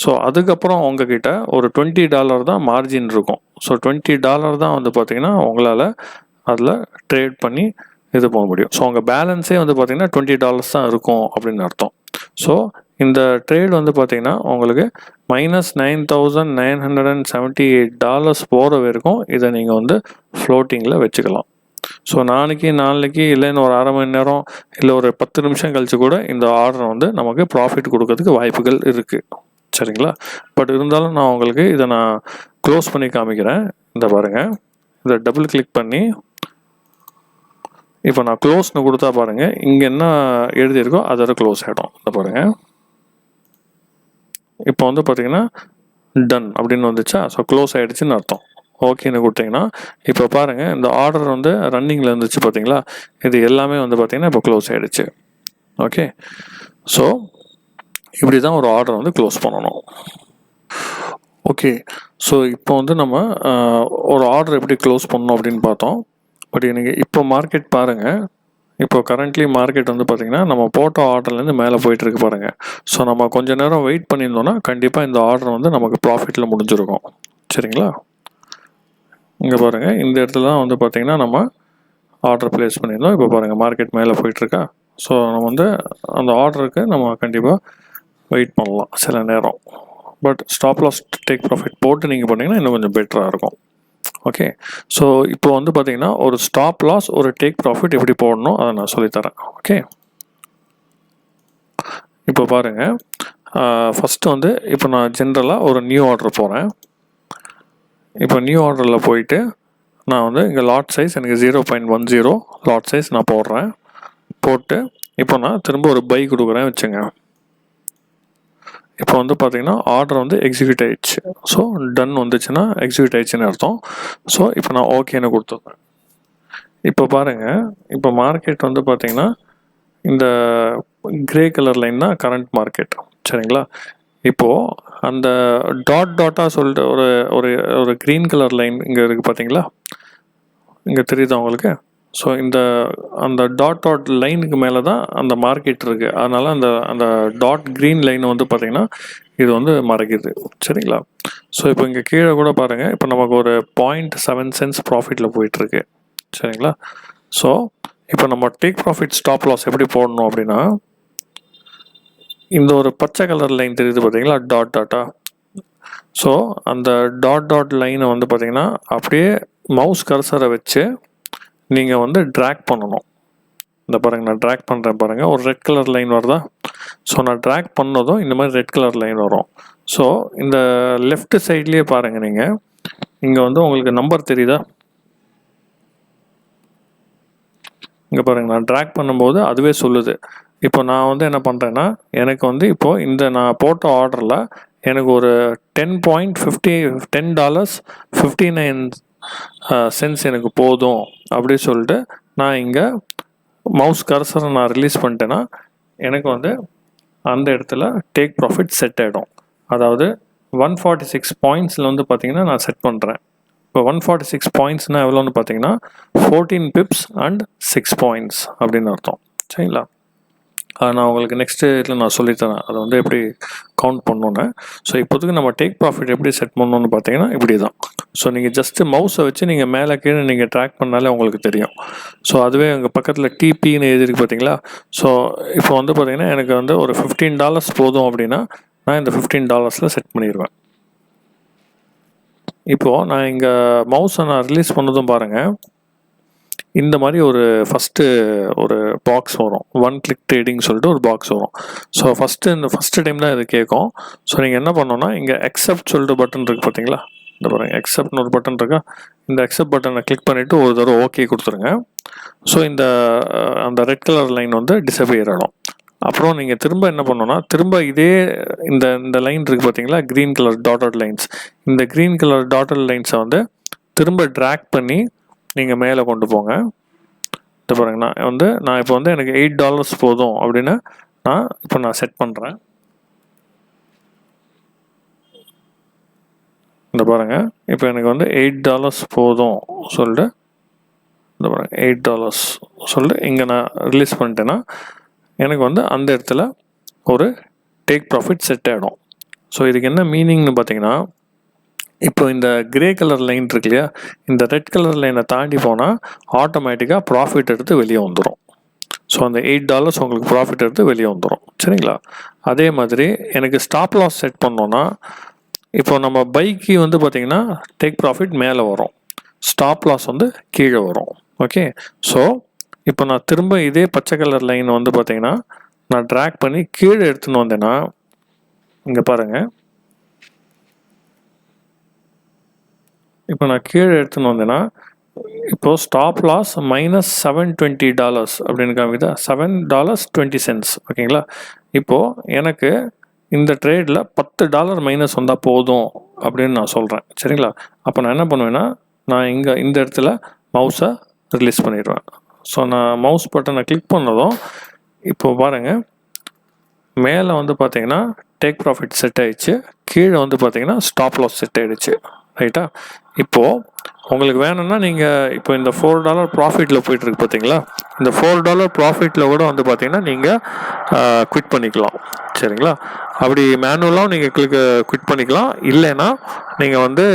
ஸோ அதுக்கப்புறம் உங்ககிட்ட ஒரு $20 தான் மார்ஜின் இருக்கும். ஸோ $20 தான் வந்து பார்த்திங்கன்னா உங்களால் அதில் ட்ரேட் பண்ணி இது போக முடியும். ஸோ உங்கள் பேலன்ஸே வந்து பார்த்திங்கன்னா $20 தான் இருக்கும் அப்படின்னு அர்த்தம். ஸோ இந்த ட்ரேட் வந்து பார்த்திங்கன்னா உங்களுக்கு மைனஸ் $9,978 போகிற வரைக்கும் இதை நீங்கள் வந்து ஃப்ளோட்டிங்கில் வச்சுக்கலாம். ஸோ நாளைக்கு இல்லைன்னு ஒரு அரை மணி நேரம் இல்லை ஒரு 10 நிமிஷம் கழித்து கூட இந்த ஆர்டர் வந்து நமக்கு ப்ராஃபிட் கொடுக்கறதுக்கு வாய்ப்புகள் இருக்குது. சரிங்களா? பட் இருந்தாலும் நான் உங்களுக்கு இதை நான் க்ளோஸ் பண்ணி காமிக்கிறேன். இந்த பாருங்கள், இதை டபுள் கிளிக் பண்ணி இப்போ நான் க்ளோஸ்னு கொடுத்தா பாருங்கள், இங்கே என்ன எழுதியிருக்கோ அதோட க்ளோஸ் ஆகிடும். இந்த பாருங்கள், இப்போ வந்து பார்த்திங்கன்னா டன் அப்படின்னு வந்துச்சா? ஸோ க்ளோஸ் ஆகிடுச்சின்னு அர்த்தம். ஓகேன்னு கொடுத்தீங்கன்னா இப்போ பாருங்கள், இந்த ஆர்டர் வந்து ரன்னிங்கில் இருந்துச்சு பார்த்தீங்களா? இது எல்லாமே வந்து பார்த்திங்கன்னா இப்போ க்ளோஸ் ஆகிடுச்சு. ஓகே. ஸோ இப்படி தான் ஒரு ஆர்டர் வந்து க்ளோஸ் பண்ணணும். ஓகே. ஸோ இப்போ வந்து நம்ம ஒரு ஆர்டர் எப்படி க்ளோஸ் பண்ணணும் அப்படின்னு பார்த்தோம். பட் எனக்கு இப்போ மார்க்கெட் பாருங்கள், இப்போ கரண்ட்லி மார்க்கெட் வந்து பார்த்திங்கன்னா நம்ம போட்ட ஆர்டர்லேருந்து மேலே போயிட்டுருக்கு பாருங்கள். ஸோ நம்ம கொஞ்சம் நேரம் வெயிட் பண்ணியிருந்தோன்னா கண்டிப்பாக இந்த ஆர்டர் வந்து நமக்கு ப்ராஃபிட்டில் முடிஞ்சிருக்கும். சரிங்களா? இங்கே பாருங்கள், இந்த இடத்துல தான் வந்து பார்த்திங்கன்னா நம்ம ஆர்டர் ப்ளேஸ் பண்ணியிருந்தோம். இப்போ பாருங்கள் மார்க்கெட் மேலே போயிட்டுருக்கா. ஸோ நம்ம வந்து அந்த ஆர்டருக்கு நம்ம கண்டிப்பாக வெயிட் பண்ணலாம் சில நேரம். But stop loss take profit போட்டு நீங்கள் பண்ணிங்கன்னா இன்னும் கொஞ்சம் பெட்டராக இருக்கும். ஓகே. ஸோ இப்போ வந்து பார்த்திங்கன்னா ஒரு ஸ்டாப் லாஸ் ஒரு டேக் ப்ராஃபிட் எப்படி போடணும் அதை நான் சொல்லித்தரேன். ஓகே. இப்போ பாருங்கள், ஃபஸ்ட்டு வந்து இப்போ நான் ஜென்ரலாக ஒரு நியூ ஆர்டர் போகிறேன். இப்போ நியூ ஆர்டரில் போயிட்டு நான் வந்து இங்கே லாட் சைஸ் எனக்கு 0.10 லாட் சைஸ் நான் போடுறேன். போட்டு இப்போ நான் திரும்ப ஒரு பை கொடுக்குறேன் வச்சுங்க. இப்போ வந்து பார்த்திங்கன்னா ஆர்டர் வந்து எக்ஸிக்யூட் ஆகிடுச்சு. ஸோ டன் வந்துச்சுன்னா எக்ஸிக்யூட் ஆகிடுச்சின்னு அர்த்தம். ஸோ இப்போ நான் ஓகேன்னு கொடுத்துருக்கேன். இப்போ பாருங்கள், இப்போ மார்க்கெட் வந்து பார்த்திங்கன்னா இந்த கிரே கலர் லைன் தான் கரண்ட் மார்க்கெட். சரிங்களா? இப்போது அந்த டாட்டாக சொல்லிட்டு ஒரு ஒரு ஒரு க்ரீன் கலர் லைன் இங்கே இருக்குது பார்த்தீங்களா? இங்கே தெரியுதா உங்களுக்கு? ஸோ அந்த டாட் லைனுக்கு மேலே தான் அந்த மார்க்கெட் இருக்குது. அதனால் அந்த டாட் க்ரீன் லைன் வந்து பார்த்திங்கன்னா இது வந்து மறைக்குது. சரிங்களா? ஸோ இப்போ இங்கே கீழே கூட பாருங்கள், இப்போ நமக்கு ஒரு 0.7 cents ப்ராஃபிட்டில் போயிட்டுருக்கு. சரிங்களா? ஸோ இப்போ நம்ம டேக் ப்ராஃபிட் ஸ்டாப் லாஸ் எப்படி போடணும் அப்படின்னா, இந்த ஒரு பச்சை கலர் லைன் தெரியுது பார்த்தீங்களா, டாட்டாக. ஸோ அந்த டாட் லைனை வந்து பார்த்திங்கன்னா அப்படியே மவுஸ் கர்சரை வச்சு நீங்கள் வந்து ட்ராக் பண்ணணும். இந்த பாருங்கள், நான் ட்ராக் பண்ணுறேன் பாருங்கள், ஒரு ரெட் கலர் லைன் வருதா? ஸோ நான் ட்ராக் பண்ணதும் இந்த மாதிரி ரெட் கலர் லைன் வரும். ஸோ இந்த லெஃப்ட் சைட்லேயே பாருங்கள், நீங்கள் இங்கே வந்து உங்களுக்கு நம்பர் தெரியுதா? இங்கே பாருங்கள், நான் ட்ராக் பண்ணும்போது அதுவே சொல்லுது. இப்போ நான் வந்து என்ன பண்ணுறேன்னா, எனக்கு வந்து இப்போது இந்த நான் போட்ட ஆர்டரில் எனக்கு ஒரு $10.59 எனக்கு போதும் அப்படி சொல்லிட்டு நான் இங்கே மவுஸ் கர்சரை நான் ரிலீஸ் பண்ணிட்டேன்னா எனக்கு வந்து அந்த இடத்துல டேக் ப்ராஃபிட் செட் ஆகிடும். அதாவது 146 பாயிண்ட்ஸில் வந்து பார்த்திங்கன்னா நான் செட் பண்ணுறேன். இப்போ 146 பாயிண்ட்ஸ்னால் எவ்வளோன்னு பார்த்தீங்கன்னா 14 பிப்ஸ் அண்ட் 6 பாயிண்ட்ஸ் அப்படின்னு அர்த்தம். சரிங்களா? நான் உங்களுக்கு நெக்ஸ்ட்டு இதில் நான் சொல்லித்தரேன் அதை வந்து எப்படி கவுண்ட் பண்ணணுன்னு. ஸோ இப்போதைக்கு நம்ம டேக் ப்ராஃபிட் எப்படி செட் பண்ணணுன்னு பார்த்தீங்கன்னா இப்படி தான். ஸோ நீங்கள் ஜஸ்ட்டு மவுஸை வச்சு நீங்கள் மேலே கீழே நீங்கள் ட்ராக் பண்ணாலே உங்களுக்கு தெரியும். ஸோ அதுவே எங்கள் பக்கத்தில் டிபின்னு எழுதிருக்கு பார்த்தீங்களா? ஸோ இப்போ வந்து பார்த்திங்கன்னா எனக்கு வந்து ஒரு $15 போதும் அப்படின்னா நான் இந்த $15 செட் பண்ணிடுவேன். இப்போது நான் இங்கே மவுஸை நான் ரிலீஸ் பண்ணதும் பாருங்கள், இந்த மாதிரி ஒரு ஃபஸ்ட்டு ஒரு பாக்ஸ் வரும், ஒன் கிளிக் ட்ரேடிங் சொல்லிட்டு ஒரு பாக்ஸ் வரும். ஸோ ஃபஸ்ட்டு டைம் தான் இது கேட்கும். ஸோ நீங்கள் என்ன பண்ணணும்னா இங்கே அக்செப்ட் சொல்லிட்டு பட்டன் இருக்குது பார்த்தீங்களா, இந்த பாருங்கள் அக்செப்ட்னு ஒரு பட்டன் இருக்கா, இந்த அக்செப்ட் பட்டனை கிளிக் பண்ணிவிட்டு ஒரு தடவை ஓகே கொடுத்துருங்க. ஸோ அந்த ரெட் கலர் லைன் வந்து டிசப்பியர் ஆகிடும். அப்புறம் நீங்கள் திரும்ப என்ன பண்ணணும்னா திரும்ப இதே இந்த லைன் இருக்குது பார்த்தீங்களா, க்ரீன் கலர் டாட்டட் லைன்ஸ், இந்த க்ரீன் கலர் டாட்டட் லைன்ஸை வந்து திரும்ப ட்ராக் பண்ணி நீங்கள் மேலே கொண்டு போங்க. இது பாருங்க, நான் இப்போ வந்து எனக்கு $8 போதும் அப்படின்னு நான் செட் பண்ணுறேன். இந்த பாருங்க, இப்போ எனக்கு வந்து $8 போதும் சொல்லிட்டு இந்த பாருங்க $8 சொல்லிட்டு இங்கே நான் ரிலீஸ் பண்ணிட்டேன்னா எனக்கு வந்து அந்த இடத்துல ஒரு டேக் ப்ராஃபிட் செட் ஆகிடும். ஸோ இதுக்கு என்ன மீனிங்னு பார்த்தீங்கன்னா, இப்போ இந்த கிரே கலர் லைன் இருக்கு இல்லையா, இந்த ரெட் கலர் லைனை தாண்டி போனால் ஆட்டோமேட்டிக்காக ப்ராஃபிட் எடுத்து வெளியே வந்துடும். ஸோ அந்த $8 உங்களுக்கு ப்ராஃபிட் எடுத்து வெளியே வந்துடும். சரிங்களா? அதே மாதிரி எனக்கு ஸ்டாப் லாஸ் செட் பண்ணோன்னா, இப்போ நம்ம பைக்கு வந்து பார்த்திங்கன்னா டேக் ப்ராஃபிட் மேலே வரும், ஸ்டாப் லாஸ் வந்து கீழே வரும். ஓகே, ஸோ இப்போ நான் திரும்ப இதே பச்சை கலர் லைன் வந்து பார்த்திங்கன்னா நான் ட்ராக் பண்ணி கீழே எடுத்துன்னு வந்தேன்னா, இங்கே பாருங்கள், இப்போ நான் கீழே எடுத்துன்னு வந்தேன்னா இப்போது ஸ்டாப் லாஸ் -$720 அப்படின்னு காமிக்குதா, $7.20. ஓகேங்களா? இப்போது எனக்கு இந்த ட்ரேடில் $10 மைனஸ் வந்தால் போதும் அப்படின்னு நான் சொல்கிறேன். சரிங்களா? அப்போ நான் என்ன பண்ணுவேன்னா, நான் இந்த இடத்துல மவுஸை ரிலீஸ் பண்ணிடுவேன். ஸோ நான் மவுஸ் பட்டனை கிளிக் பண்ணதும் இப்போது பாருங்கள், மேலே வந்து பார்த்தீங்கன்னா டேக் ப்ராஃபிட் செட் ஆகிடுச்சு, கீழே வந்து பார்த்தீங்கன்னா ஸ்டாப் லாஸ் செட் ஆகிடுச்சு. ரைட்டா? இப்போது உங்களுக்கு வேணும்னா நீங்கள் இப்போ இந்த $4 ப்ராஃபிட்டில் போயிட்டுருக்கு பார்த்தீங்களா, இந்த $4 ப்ராஃபிட்டில் கூட வந்து பார்த்தீங்கன்னா நீங்கள் குவிட் பண்ணிக்கலாம். சரிங்களா? அப்படி மேனுவலாகவும் நீங்கள் குவிட் பண்ணிக்கலாம், இல்லைன்னா நீங்கள் வந்து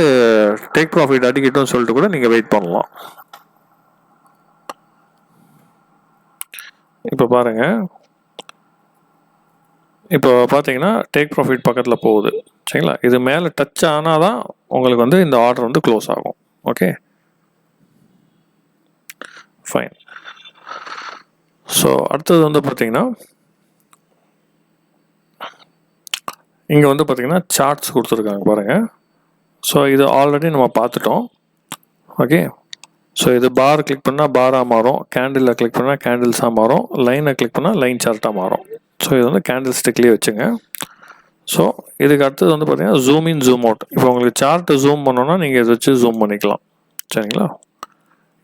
டேக் ப்ராஃபிட் அடிக்கட்டும்னு சொல்லிட்டு கூட நீங்கள் வெயிட் பண்ணலாம். இப்போ பாருங்கள், இப்போ பார்த்தீங்கன்னா டேக் ப்ராஃபிட் பக்கத்தில் போகுது. சரிங்களா? இது மேலே டச் ஆனால் தான் உங்களுக்கு வந்து இந்த ஆர்டர் வந்து க்ளோஸ் ஆகும். Okay, fine. ஸோ அடுத்தது வந்து பார்த்தீங்கன்னா இங்கே வந்து பார்த்தீங்கன்னா சார்ட்ஸ் கொடுத்துருக்காங்க பாருங்கள். ஸோ இது ஆல்ரெடி நம்ம பார்த்துட்டோம். ஓகே, ஸோ இது பார் கிளிக் பண்ணால் பாராக மாறும், கேண்டிலில் கிளிக் பண்ணால் கேண்டில்ஸாக மாறும், லைனை கிளிக் பண்ணால் லைன் சார்ட்டாக மாறும். ஸோ இது வந்து கேண்டில் ஸ்டிக்லேயே வச்சுங்க. ஸோ இதுக்கு அடுத்தது வந்து பார்த்தீங்கன்னா ஜூம் இன் ஜூம் அவுட். இப்போ உங்களுக்கு சார்ட்டு ஜூம் பண்ணோன்னா நீங்கள் இதை வச்சு ஜூம் பண்ணிக்கலாம். சரிங்களா?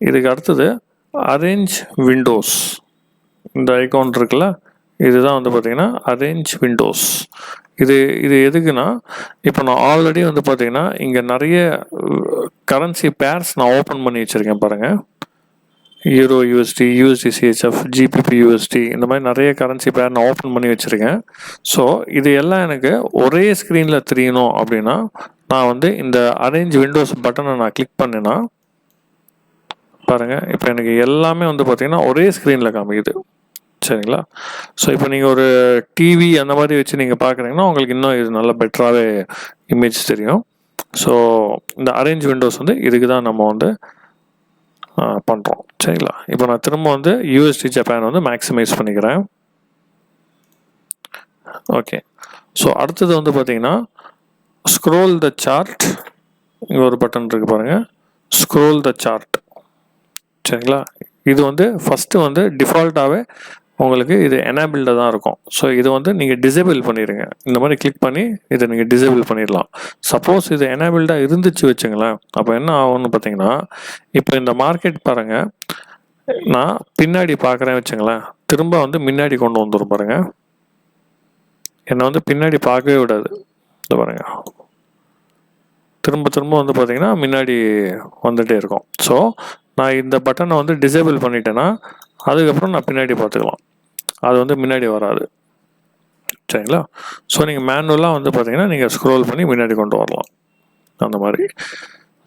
இதுக்கு அடுத்தது அரேஞ்ச் விண்டோஸ், இந்த ஐகான் இருக்குல்ல, இதுதான் வந்து பார்த்தீங்கன்னா அரேஞ்ச் விண்டோஸ். இது எதுக்குன்னா, இப்போ நான் ஆல்ரெடி வந்து பார்த்தீங்கன்னா இங்கே நிறைய கரன்சி பேர்ஸ் நான் ஓப்பன் பண்ணி வச்சுருக்கேன் பாருங்கள். Euro USD, USD CHF, GBP USD, இந்த மாதிரி நிறைய கரன்சி பேர் நான் ஓப்பன் பண்ணி வச்சுருக்கேன். ஸோ இது எல்லாம் எனக்கு ஒரே ஸ்க்ரீனில் தெரியணும் அப்படின்னா நான் வந்து இந்த அரேஞ்ச் விண்டோஸ் பட்டனை நான் கிளிக் பண்ணேன்னா பாருங்கள், இப்போ எனக்கு எல்லாமே வந்து பார்த்திங்கன்னா ஒரே ஸ்க்ரீனில் காமிக்குது. சரிங்களா? ஸோ இப்போ நீங்கள் ஒரு டிவி அந்த மாதிரி வச்சு நீங்கள் பார்க்குறீங்கன்னா உங்களுக்கு இன்னும் இது நல்லா பெட்டராகவே இமேஜ் தெரியும். ஸோ இந்த அரேஞ்ச் விண்டோஸ் வந்து இதுக்கு தான் நம்ம வந்து பண்ணுறோம். சரிங்களா? இப்போ நான் திரும்ப வந்து யூஎஸ்டி ஜப்பான் வந்து மேக்ஸிமைஸ் பண்ணிக்கிறேன். ஓகே, ஸோ அடுத்தது வந்து பார்த்தீங்கன்னா ஸ்க்ரோல் த சார்ட், இங்கே ஒரு பட்டன் இருக்குது பாருங்கள், ஸ்க்ரோல் த சார்ட். சரிங்களா? இது வந்து ஃபஸ்ட்டு வந்து டிஃபால்ட்டாகவே உங்களுக்கு இது எனேபிள்டாக தான் இருக்கும். ஸோ இது வந்து நீங்கள் டிசேபிள் பண்ணிடுங்க. இந்த மாதிரி கிளிக் பண்ணி இதை நீங்கள் டிசேபிள் பண்ணிடலாம். சப்போஸ் இது எனேபிள்டாக இருந்துச்சு வச்சுங்களேன், அப்போ என்ன ஆகும்னு பார்த்தீங்கன்னா, இப்போ இந்த மார்க்கெட் பாருங்கள், நான் பின்னாடி பார்க்குறேன் வச்சுங்களேன், திரும்ப வந்து முன்னாடி கொண்டு வந்துடும் பாருங்கள். என்னை வந்து பின்னாடி பார்க்கவே விடாது. இது பாருங்கள், திரும்ப வந்து பார்த்தீங்கன்னா முன்னாடி வந்துகிட்டே இருக்கும். ஸோ நான் இந்த பட்டனை வந்து டிசேபிள் பண்ணிட்டேன்னா அதுக்கப்புறம் நான் பின்னாடி பார்த்துக்கலாம், அது வந்து முன்னாடி வராது. சரிங்களா? ஸோ நீங்கள் மேனுவலாக வந்து பார்த்தீங்கன்னா நீங்கள் ஸ்க்ரோல் பண்ணி முன்னாடி கொண்டு வரலாம் அந்த மாதிரி.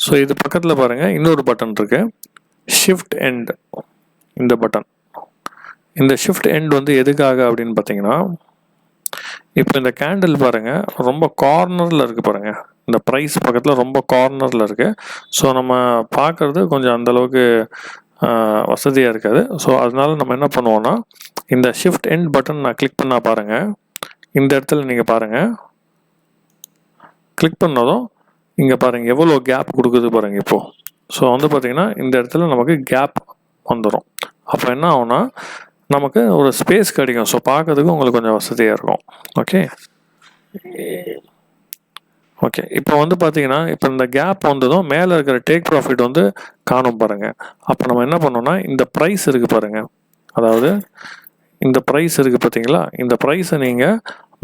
ஸோ இது பக்கத்தில் பாருங்கள் இன்னொரு பட்டன் இருக்குது, ஷிஃப்ட் எண்ட். இந்த பட்டன், இந்த ஷிஃப்ட் எண்ட் வந்து எதுக்காக அப்படின்னு பார்த்தீங்கன்னா, இப்போ இந்த கேண்டில் பாருங்கள் ரொம்ப கார்னரில் இருக்குது பாருங்கள், இந்த ப்ரைஸ் பக்கத்தில் ரொம்ப கார்னரில் இருக்குது. ஸோ நம்ம பார்க்குறது கொஞ்சம் அந்தளவுக்கு வசதியாக இருக்காது. ஸோ அதனால் நம்ம என்ன பண்ணுவோன்னா, இந்த ஷிஃப்ட் எண்ட் பட்டன் நான் கிளிக் பண்ணால் பாருங்கள், இந்த இடத்துல நீங்கள் பாருங்கள், கிளிக் பண்ணதும் இங்கே பாருங்கள் எவ்வளோ கேப் கொடுக்குது பாருங்கள் இப்போது. ஸோ வந்து பார்த்திங்கன்னா இந்த இடத்துல நமக்கு கேப் வந்துடும். அப்போ என்ன ஆகும்னா நமக்கு ஒரு ஸ்பேஸ் கிடைக்கும். ஸோ பார்க்கறதுக்கு உங்களுக்கு கொஞ்சம் வசதியாக இருக்கும். ஓகே ஓகே இப்போ வந்து பார்த்தீங்கன்னா இப்போ இந்த கேப் வந்ததும் மேலே இருக்கிற டேக் ப்ராஃபிட் வந்து காணும் பாருங்கள். அப்போ நம்ம என்ன பண்ணோம்னா இந்த ப்ரைஸ் இருக்குது பாருங்கள், அதாவது இந்த ப்ரைஸ் இருக்குது பார்த்தீங்களா, இந்த ப்ரைஸை நீங்கள்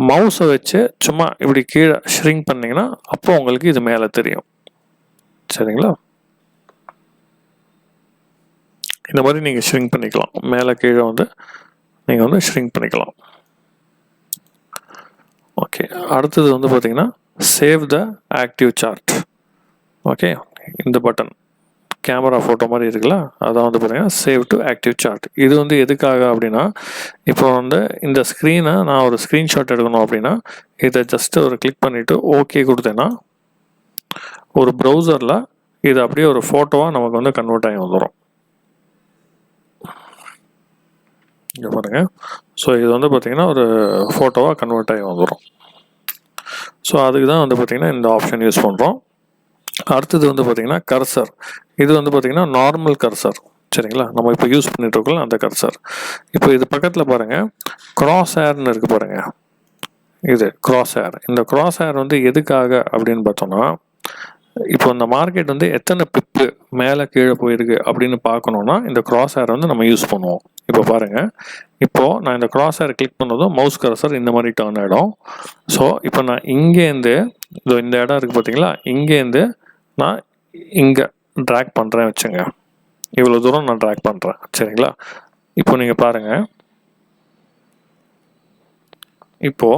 மவுஸை வச்சு சும்மா இப்படி கீழே ஷ்ரிங்க் பண்ணிங்கன்னா அப்போ உங்களுக்கு இது மேலே தெரியும். சரிங்களா, இந்த மாதிரி நீங்கள் ஷ்ரிங்க் பண்ணிக்கலாம். மேலே கீழே வந்து நீங்கள் வந்து ஷ்ரிங்க் பண்ணிக்கலாம். ஓகே, அடுத்தது வந்து பார்த்தீங்கன்னா save the active chart. Okay, இந்த பட்டன் கேமரா ஃபோட்டோ மாதிரி இருக்குல்ல, அதான் வந்து பார்த்தீங்கன்னா சேவ் டு ஆக்டிவ் சார்ட். இது வந்து எதுக்காக அப்படின்னா, இப்போ வந்து இந்த ஸ்க்ரீனை நான் ஒரு ஸ்க்ரீன்ஷாட் எடுக்கணும் அப்படின்னா இதை ஜஸ்ட்டு ஒரு கிளிக் பண்ணிவிட்டு ஓகே கொடுத்தேன்னா ஒரு ப்ரௌசரில் இது அப்படியே ஒரு ஃபோட்டோவாக நமக்கு வந்து கன்வெர்ட் ஆகி வந்துடும். இங்கே பாருங்கள், ஸோ இது வந்து பார்த்திங்கன்னா ஒரு ஃபோட்டோவாக கன்வெர்ட் ஆகி வந்துடும். ஸோ அதுக்கு தான் வந்து பார்த்திங்கன்னா இந்த ஆப்ஷன் யூஸ் பண்ணுறோம். அடுத்தது வந்து பார்த்திங்கன்னா கர்சர். இது வந்து பார்த்திங்கன்னா நார்மல் கர்சர். சரிங்களா, நம்ம இப்போ யூஸ் பண்ணிகிட்ருக்கோம் அந்த கர்சர். இப்போ இது பக்கத்தில் பாருங்கள் க்ராஸ் ஹேர்னு இருக்குது பாருங்கள், இது க்ராஸ் ஹேர். இந்த க்ராஸ் ஹேர் வந்து எதுக்காக அப்படின்னு பார்த்தோன்னா, இப்போ இந்த மார்க்கெட் வந்து எத்தனை பிப்பு மேலே கீழே போயிருக்கு அப்படின்னு பார்க்கணுன்னா இந்த க்ராஸ் ஹேர் வந்து நம்ம யூஸ் பண்ணுவோம். இப்போ பாருங்கள், இப்போது நான் இந்த க்ராஸ் ஹேர் கிளிக் பண்ணதும் மவுஸ் கர்சர் இந்த மாதிரி டர்ன் ஆகிடும். ஸோ இப்போ நான் இங்கேருந்து இந்த இடம் இருக்குது பார்த்தீங்களா, இங்கேருந்து நான் இங்கே ட்ராக் பண்ணுறேன் வச்சுங்க, இவ்வளோ தூரம் நான் ட்ராக் பண்ணுறேன். சரிங்களா, இப்போ நீங்கள் பாருங்கள், இப்போ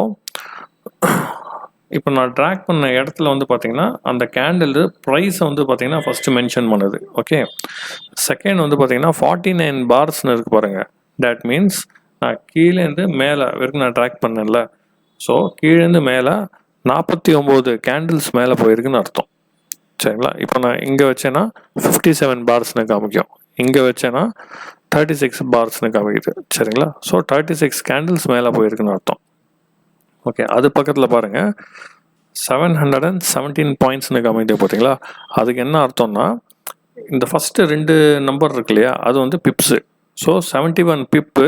நான் ட்ராக் பண்ண இடத்துல வந்து பார்த்தீங்கன்னா அந்த கேண்டில் ப்ரைஸை வந்து பார்த்தீங்கன்னா ஃபஸ்ட்டு மென்ஷன் பண்ணுது. ஓகே, செகண்ட் வந்து பார்த்தீங்கன்னா 49 பார்ஸ்னு இருக்குது பாருங்கள். தட் மீன்ஸ் நான் கீழேருந்து மேலே வரைக்கும் நான் ட்ராக் பண்ணேன்ல, ஸோ கீழேருந்து மேலே 49 கேண்டில்ஸ் மேலே போயிருக்குன்னு அர்த்தம். சரிங்களா, இப்போ நான் இங்கே வச்சேன்னா 57 பார்ஸ்னு காமிக்கும், இங்கே வச்சேன்னா 36 பார்ஸ்னு காமிக்குது. சரிங்களா, ஸோ 36 கேண்டில்ஸ் மேலே போயிருக்குன்னு அர்த்தம். ஓகே, அது பக்கத்தில் பாருங்கள் 717 பாயிண்ட்ஸ்னு காமிக்குது பார்த்தீங்களா, அதுக்கு என்ன அர்த்தம்னா இந்த ஃபஸ்ட்டு 2 நம்பர் இருக்கு இல்லையா, அது வந்து பிப்ஸு. ஸோ 71 பிப்பு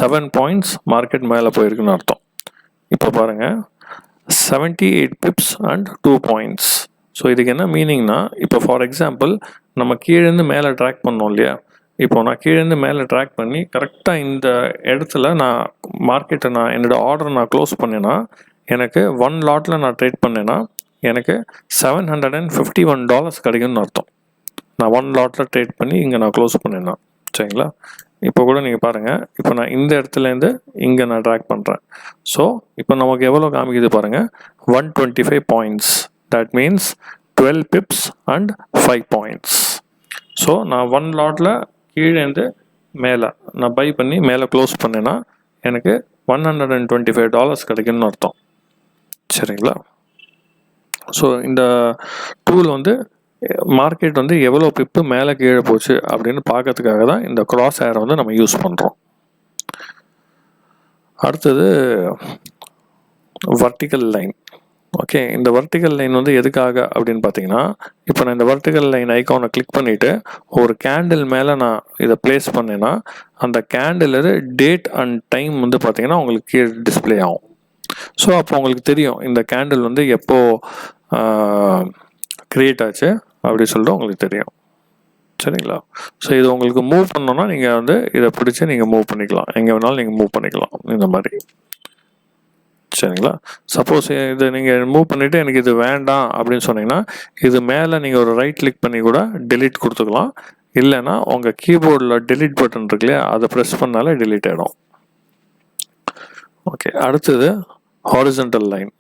7 பாயிண்ட்ஸ் மார்க்கெட் மேலே போயிருக்குன்னு அர்த்தம். இப்போ பாருங்கள் 78 பிப்ஸ் அண்ட் 2 பாயிண்ட்ஸ். ஸோ இதுக்கு என்ன மீனிங்னா, இப்போ ஃபார் எக்ஸாம்பிள் நம்ம கீழேருந்து மேலே ட்ராக் பண்ணோம் இல்லையா, இப்போ நான் கீழேருந்து மேலே ட்ராக் பண்ணி கரெக்டாக இந்த இடத்துல நான் மார்க்கெட்டை நான் என்னோடய ஆர்டரை நான் க்ளோஸ் பண்ணேன்னா எனக்கு 1 லாட்டில் நான் ட்ரேட் பண்ணேன்னா எனக்கு $751 கிடைக்கும்னு அர்த்தம். நான் 1 லாட்டில் ட்ரேட் பண்ணி இங்கே நான் க்ளோஸ் பண்ணேன்னா. சரிங்களா, இப்போ கூட நீங்கள் பாருங்கள், இப்போ நான் இந்த இடத்துலேருந்து இங்கே நான் ட்ராக் பண்ணுறேன். ஸோ இப்போ நமக்கு எவ்வளோ காமிக்குது பாருங்கள், 125 points. That means 12 pips and 5 points. So நான் 1 லாட்டில் கீழேருந்து மேலே நான் பை பண்ணி மேலே க்ளோஸ் பண்ணேன்னா எனக்கு $125 கிடைக்கும்னு அர்த்தம். சரிங்களா, ஸோ இந்த டூல் வந்து மார்க்கெட் வந்து எவ்வளோ பிப்பு மேலே கீழே போச்சு அப்படின்னு பார்க்கறதுக்காக தான் இந்த க்ராஸ் ஹேரை வந்து நம்ம யூஸ் பண்ணுறோம். அடுத்தது வர்டிக்கல் லைன். ஓகே, இந்த வர்டிக்கல் லைன் வந்து எதுக்காக அப்படின்னு பார்த்தீங்கன்னா, இப்போ நான் இந்த வர்டிக்கல் லைன் ஐக்கானை கிளிக் பண்ணிவிட்டு ஒரு கேண்டில் மேலே நான் இதை ப்ளேஸ் பண்ணேன்னா அந்த கேண்டில் டேட் அண்ட் டைம் வந்து பார்த்தீங்கன்னா உங்களுக்கு கீழே டிஸ்பிளே ஆகும். ஸோ அப்போ உங்களுக்கு தெரியும் இந்த கேண்டில் வந்து எப்போது க்ரியேட் ஆச்சு அப்படி சொல்லிட்டு உங்களுக்கு தெரியும். சரிங்களா, ஸோ இது உங்களுக்கு மூவ் பண்ணோன்னா நீங்கள் வந்து இதை பிடிச்சி நீங்கள் மூவ் பண்ணிக்கலாம், எங்கே வேணாலும் நீங்கள் மூவ் பண்ணிக்கலாம் இந்த மாதிரி. சரிங்களா, சப்போஸ் இது நீங்கள் மூவ் பண்ணிவிட்டு எனக்கு இது வேண்டாம் அப்படின்னு சொன்னீங்கன்னா இது மேலே நீங்கள் ஒரு ரைட் கிளிக் பண்ணி கூட டெலீட் கொடுத்துக்கலாம். இல்லைன்னா உங்கள் கீபோர்டில் டெலீட் பட்டன் இருக்கு இல்லையா, அதை ப்ரெஸ் பண்ணாலே டெலீட் ஆகிடும். ஓகே, அடுத்தது ஹாரிசன்டல் லைன்.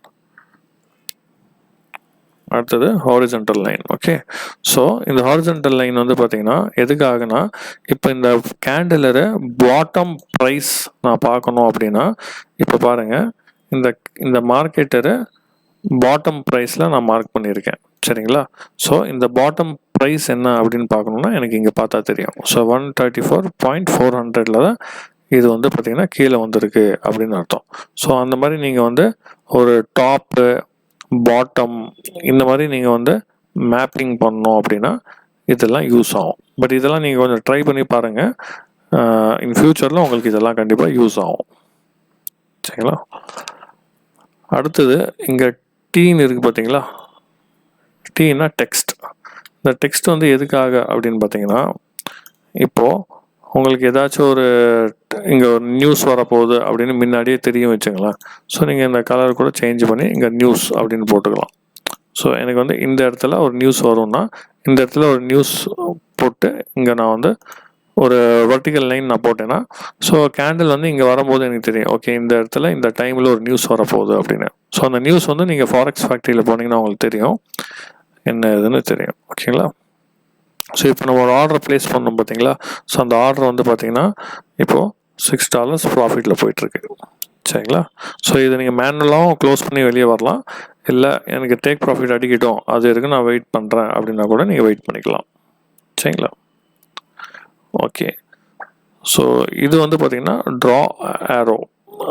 ஓகே, ஸோ இந்த ஹாரிசன்டல் லைன் வந்து பார்த்தீங்கன்னா எதுக்காகனா, இப்போ இந்த கேண்டிலரை பாட்டம் ப்ரைஸ் நான் பார்க்கணும் அப்படின்னா இப்போ பாருங்கள் இந்த மார்க்கெட்டரை பாட்டம் ப்ரைஸில் நான் மார்க் பண்ணியிருக்கேன். சரிங்களா, ஸோ இந்த பாட்டம் ப்ரைஸ் என்ன அப்படின்னு பார்க்கணுன்னா எனக்கு இங்கே பார்த்தா தெரியும். ஸோ 134.400 தான் இது வந்து பார்த்திங்கன்னா கீழே வந்திருக்கு அப்படின்னு அர்த்தம். ஸோ அந்த மாதிரி நீங்கள் வந்து ஒரு டாப்பு பாட்டம் இந்த மாதிரி நீங்கள் வந்து மேப்பிங் பண்ணணும் அப்படின்னா இதெல்லாம் யூஸ் ஆகும். பட் இதெல்லாம் நீங்கள் கொஞ்சம் ட்ரை பண்ணி பாருங்கள். இன் ஃப்யூச்சரில் உங்களுக்கு இதெல்லாம் கண்டிப்பாக யூஸ் ஆகும். சரிங்களா? அடுத்தது இங்கே டீன்னு இருக்குது பார்த்தீங்களா? டீனா டெக்ஸ்ட். இந்த டெக்ஸ்ட் வந்து எதுக்காக அப்படின்னு பார்த்தீங்கன்னா, இப்போது உங்களுக்கு ஏதாச்சும் ஒரு இங்கே ஒரு நியூஸ் வரப்போகுது அப்படின்னு முன்னாடியே தெரியும் வச்சுங்களேன். ஸோ நீங்கள் இந்த கலர் கூட சேஞ்ச் பண்ணி இங்கே நியூஸ் அப்படின்னு போட்டுக்கலாம். ஸோ எனக்கு வந்து இந்த இடத்துல ஒரு நியூஸ் வரும்னா இந்த இடத்துல ஒரு நியூஸ் போட்டு இங்கே நான் வந்து ஒரு வெர்டிக்கல் லைன் நான் போட்டேன்னா ஸோ கேண்டில் வந்து இங்கே வரும்போது எனக்கு தெரியும், ஓகே இந்த இடத்துல இந்த டைமில் ஒரு நியூஸ் வரப்போகுது அப்படின்னு. ஸோ அந்த நியூஸ் வந்து நீங்கள் ஃபாரெக்ஸ் ஃபேக்ட்ரியில் போனீங்கன்னா உங்களுக்கு தெரியும் என்ன இதுன்னு தெரியும். ஓகேங்களா? ஸோ இப்போ நம்ம ஒரு ஆர்டர் ப்ளேஸ் பண்ணோம் பார்த்தீங்களா? ஸோ அந்த ஆர்டர் வந்து பார்த்தீங்கன்னா இப்போது $6 ப்ராஃபிட்டில் போயிட்டுருக்கு. சரிங்களா? ஸோ இதை நீங்கள் மேனுவலாகவும் க்ளோஸ் பண்ணி வெளியே வரலாம். இல்லை எனக்கு டேக் ப்ராஃபிட் அடிக்கட்டும் அது இருக்கு நான் வெயிட் பண்ணுறேன் அப்படின்னா கூட நீங்கள் வெயிட் பண்ணிக்கலாம். சரிங்களா? ஓகே. ஸோ இது வந்து பார்த்திங்கன்னா ட்ரா ஆரோ,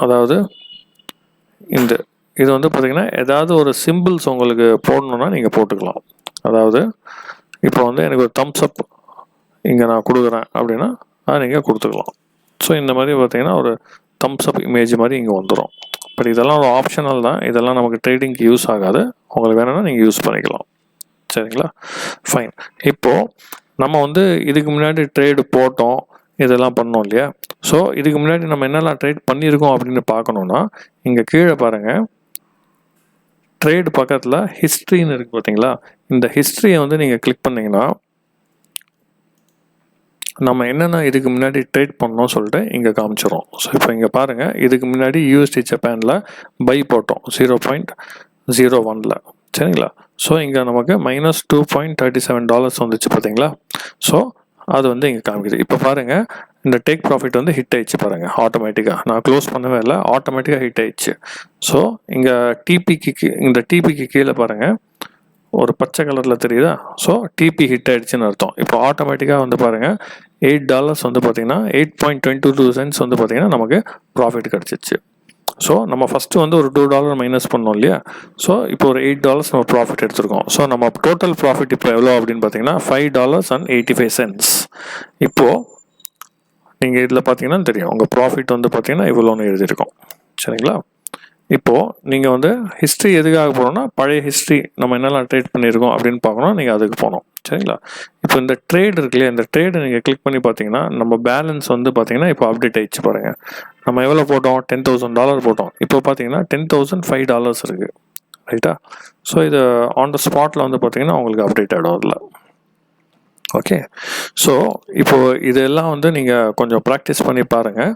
அதாவது இது வந்து பார்த்திங்கன்னா ஏதாவது ஒரு சிம்பிள்ஸ் உங்களுக்கு போடணுன்னா நீங்கள் போட்டுக்கலாம். அதாவது இப்போ வந்து எனக்கு ஒரு தம்ஸ் அப் இங்கே நான் கொடுக்குறேன் அப்படின்னா அதை நீங்கள் கொடுத்துக்கலாம். ஸோ இந்த மாதிரி பார்த்திங்கன்னா ஒரு தம்ஸ் அப் இமேஜ் மாதிரி இங்கே வந்துடும். பட் இதெல்லாம் ஒரு ஆப்ஷனல் தான், இதெல்லாம் நமக்கு ட்ரேடிங்க்கு யூஸ் ஆகாது. உங்களுக்கு வேணும்னா நீங்கள் யூஸ் பண்ணிக்கலாம். சரிங்களா? ஃபைன். இப்போது நம்ம வந்து இதுக்கு முன்னாடி ட்ரேடு போட்டோம் இதெல்லாம் பண்ணோம் இல்லையா? ஸோ இதுக்கு முன்னாடி நம்ம என்னெல்லாம் ட்ரேட் பண்ணியிருக்கோம் அப்படின்னு பார்க்கணுன்னா இங்கே கீழே பாருங்கள், ட்ரேடு பக்கத்தில் ஹிஸ்ட்ரின்னு இருக்குது பார்த்தீங்களா? இந்த ஹிஸ்ட்ரியை வந்து நீங்கள் கிளிக் பண்ணிங்கன்னா நம்ம என்னென்ன இதுக்கு முன்னாடி ட்ரேட் பண்ணோம் சொல்லிட்டு இங்கே காமிச்சிடும். ஸோ இப்போ இங்கே பாருங்கள், இதுக்கு முன்னாடி USD ஜப்பானில் பை போட்டோம் 0.01. சரிங்களா? ஸோ இங்கே நமக்கு -$2.37 வந்துச்சு பார்த்தீங்களா? ஸோ அது வந்து இங்கே காமிக்குது. இப்போ பாருங்கள் இந்த டேக் ப்ராஃபிட் வந்து ஹிட் ஆயிடுச்சு பாருங்கள், ஆட்டோமேட்டிக்காக. நான் க்ளோஸ் பண்ணவே இல்லை, ஆட்டோமேட்டிக்காக ஹிட் ஆயிடுச்சு. ஸோ இங்கே டிபிக்கு கீழே பாருங்கள் ஒரு பச்சை கலரில் தெரியுதா? ஸோ டிபி ஹிட் ஆகிடுச்சின்னு அர்த்தம். இப்போ ஆட்டோமேட்டிக்காக வந்து பாருங்கள் $8 வந்து பார்த்திங்கன்னா 8.22 cents வந்து பார்த்திங்கன்னா நமக்கு ப்ராஃபிட் கிடச்சிச்சு. ஸோ நம்ம ஃபஸ்ட்டு வந்து ஒரு $2 மைனஸ் பண்ணோம் இல்லையா? ஸோ இப்போ ஒரு $8 நம்ம ப்ராஃபிட் எடுத்துருக்கோம். ஸோ நம்ம டோட்டல் ப்ராஃபிட் இப்போ எவ்வளோ அப்படின்னு பார்த்தீங்கன்னா $5.85. இப்போது நீங்கள் இதில் பார்த்தீங்கன்னா தெரியும் உங்கள் ப்ராஃபிட் வந்து பார்த்திங்கன்னா இவ்வளோன்னு எழுதியிருக்கோம். சரிங்களா? இப்போது நீங்கள் வந்து ஹிஸ்ட்ரி எதுக்காக போகணுன்னா பழைய ஹிஸ்ட்ரி நம்ம என்னெல்லாம் ட்ரேட் பண்ணியிருக்கோம் அப்படின்னு பார்க்கணும், நீங்கள் அதுக்கு போகணும். சரிங்களா? இப்போ இந்த ட்ரேட் இருக்கு இல்லையா, இந்த ட்ரேடை நீங்கள் கிளிக் பண்ணி பார்த்தீங்கன்னா நம்ம பேலன்ஸ் வந்து பார்த்தீங்கன்னா இப்போ அப்டேட் ஆகிடுச்சு பாருங்கள். நம்ம எவ்வளோ போட்டோம்? $10,000 போட்டோம். இப்போ பார்த்தீங்கன்னா $10,005 இருக்குது. ரைட்டா? ஸோ இது ஆன் த ஸ்பாட்டில் வந்து பார்த்தீங்கன்னா உங்களுக்கு அப்டேட் ஆகிடும் அதில். ஓகே. ஸோ இப்போது இதெல்லாம் வந்து நீங்கள் கொஞ்சம் ப்ராக்டிஸ் பண்ணி பாருங்கள்.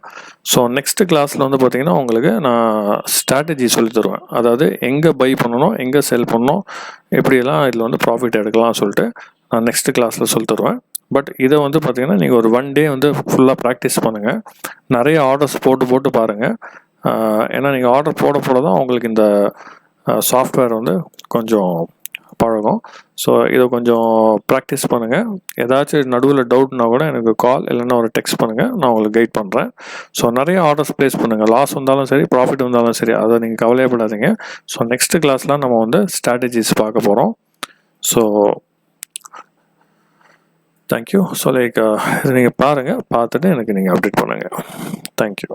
ஸோ நெக்ஸ்ட்டு கிளாஸில் வந்து பார்த்திங்கன்னா உங்களுக்கு நான் ஸ்ட்ராட்டஜி சொல்லி தருவேன். அதாவது எங்கே பை பண்ணணும், எங்கே செல் பண்ணணும், எப்படியெல்லாம் இதில் வந்து ப்ராஃபிட் எடுக்கலாம் சொல்லிட்டு நான் நெக்ஸ்ட்டு கிளாஸில் சொல்லி தருவேன். பட் இதை வந்து பார்த்திங்கன்னா நீங்கள் ஒரு 1 day வந்து ஃபுல்லாக ப்ராக்டிஸ் பண்ணுங்கள். நிறைய ஆர்டர்ஸ் போட்டு பாருங்கள். ஏன்னா நீங்கள் ஆர்டர் போட தான் உங்களுக்கு இந்த சாஃப்ட்வேர் வந்து கொஞ்சம் பழகும். ஸோ இதை கொஞ்சம் ப்ராக்டிஸ் பண்ணுங்கள். ஏதாச்சும் நடுவில் டவுட்னா கூட எனக்கு கால் இல்லைன்னா ஒரு டெக்ஸ்ட் பண்ணுங்கள், நான் உங்களுக்கு கைட் பண்ணுறேன். ஸோ நிறைய ஆர்டர்ஸ் ப்ளேஸ் பண்ணுங்கள். லாஸ் வந்தாலும் சரி, ப்ராஃபிட் வந்தாலும் சரி, அதை நீங்கள் கவலையப்படாதீங்க. ஸோ நெக்ஸ்ட்டு கிளாஸ்லாம் நம்ம வந்து ஸ்ட்ராட்டஜிஸ் பார்க்க போகிறோம். So thank you. ஸோ லைக் இதை நீங்கள் பாருங்கள், பார்த்துட்டு எனக்கு நீங்கள் அப்டேட் பண்ணுங்கள். தேங்க்யூ.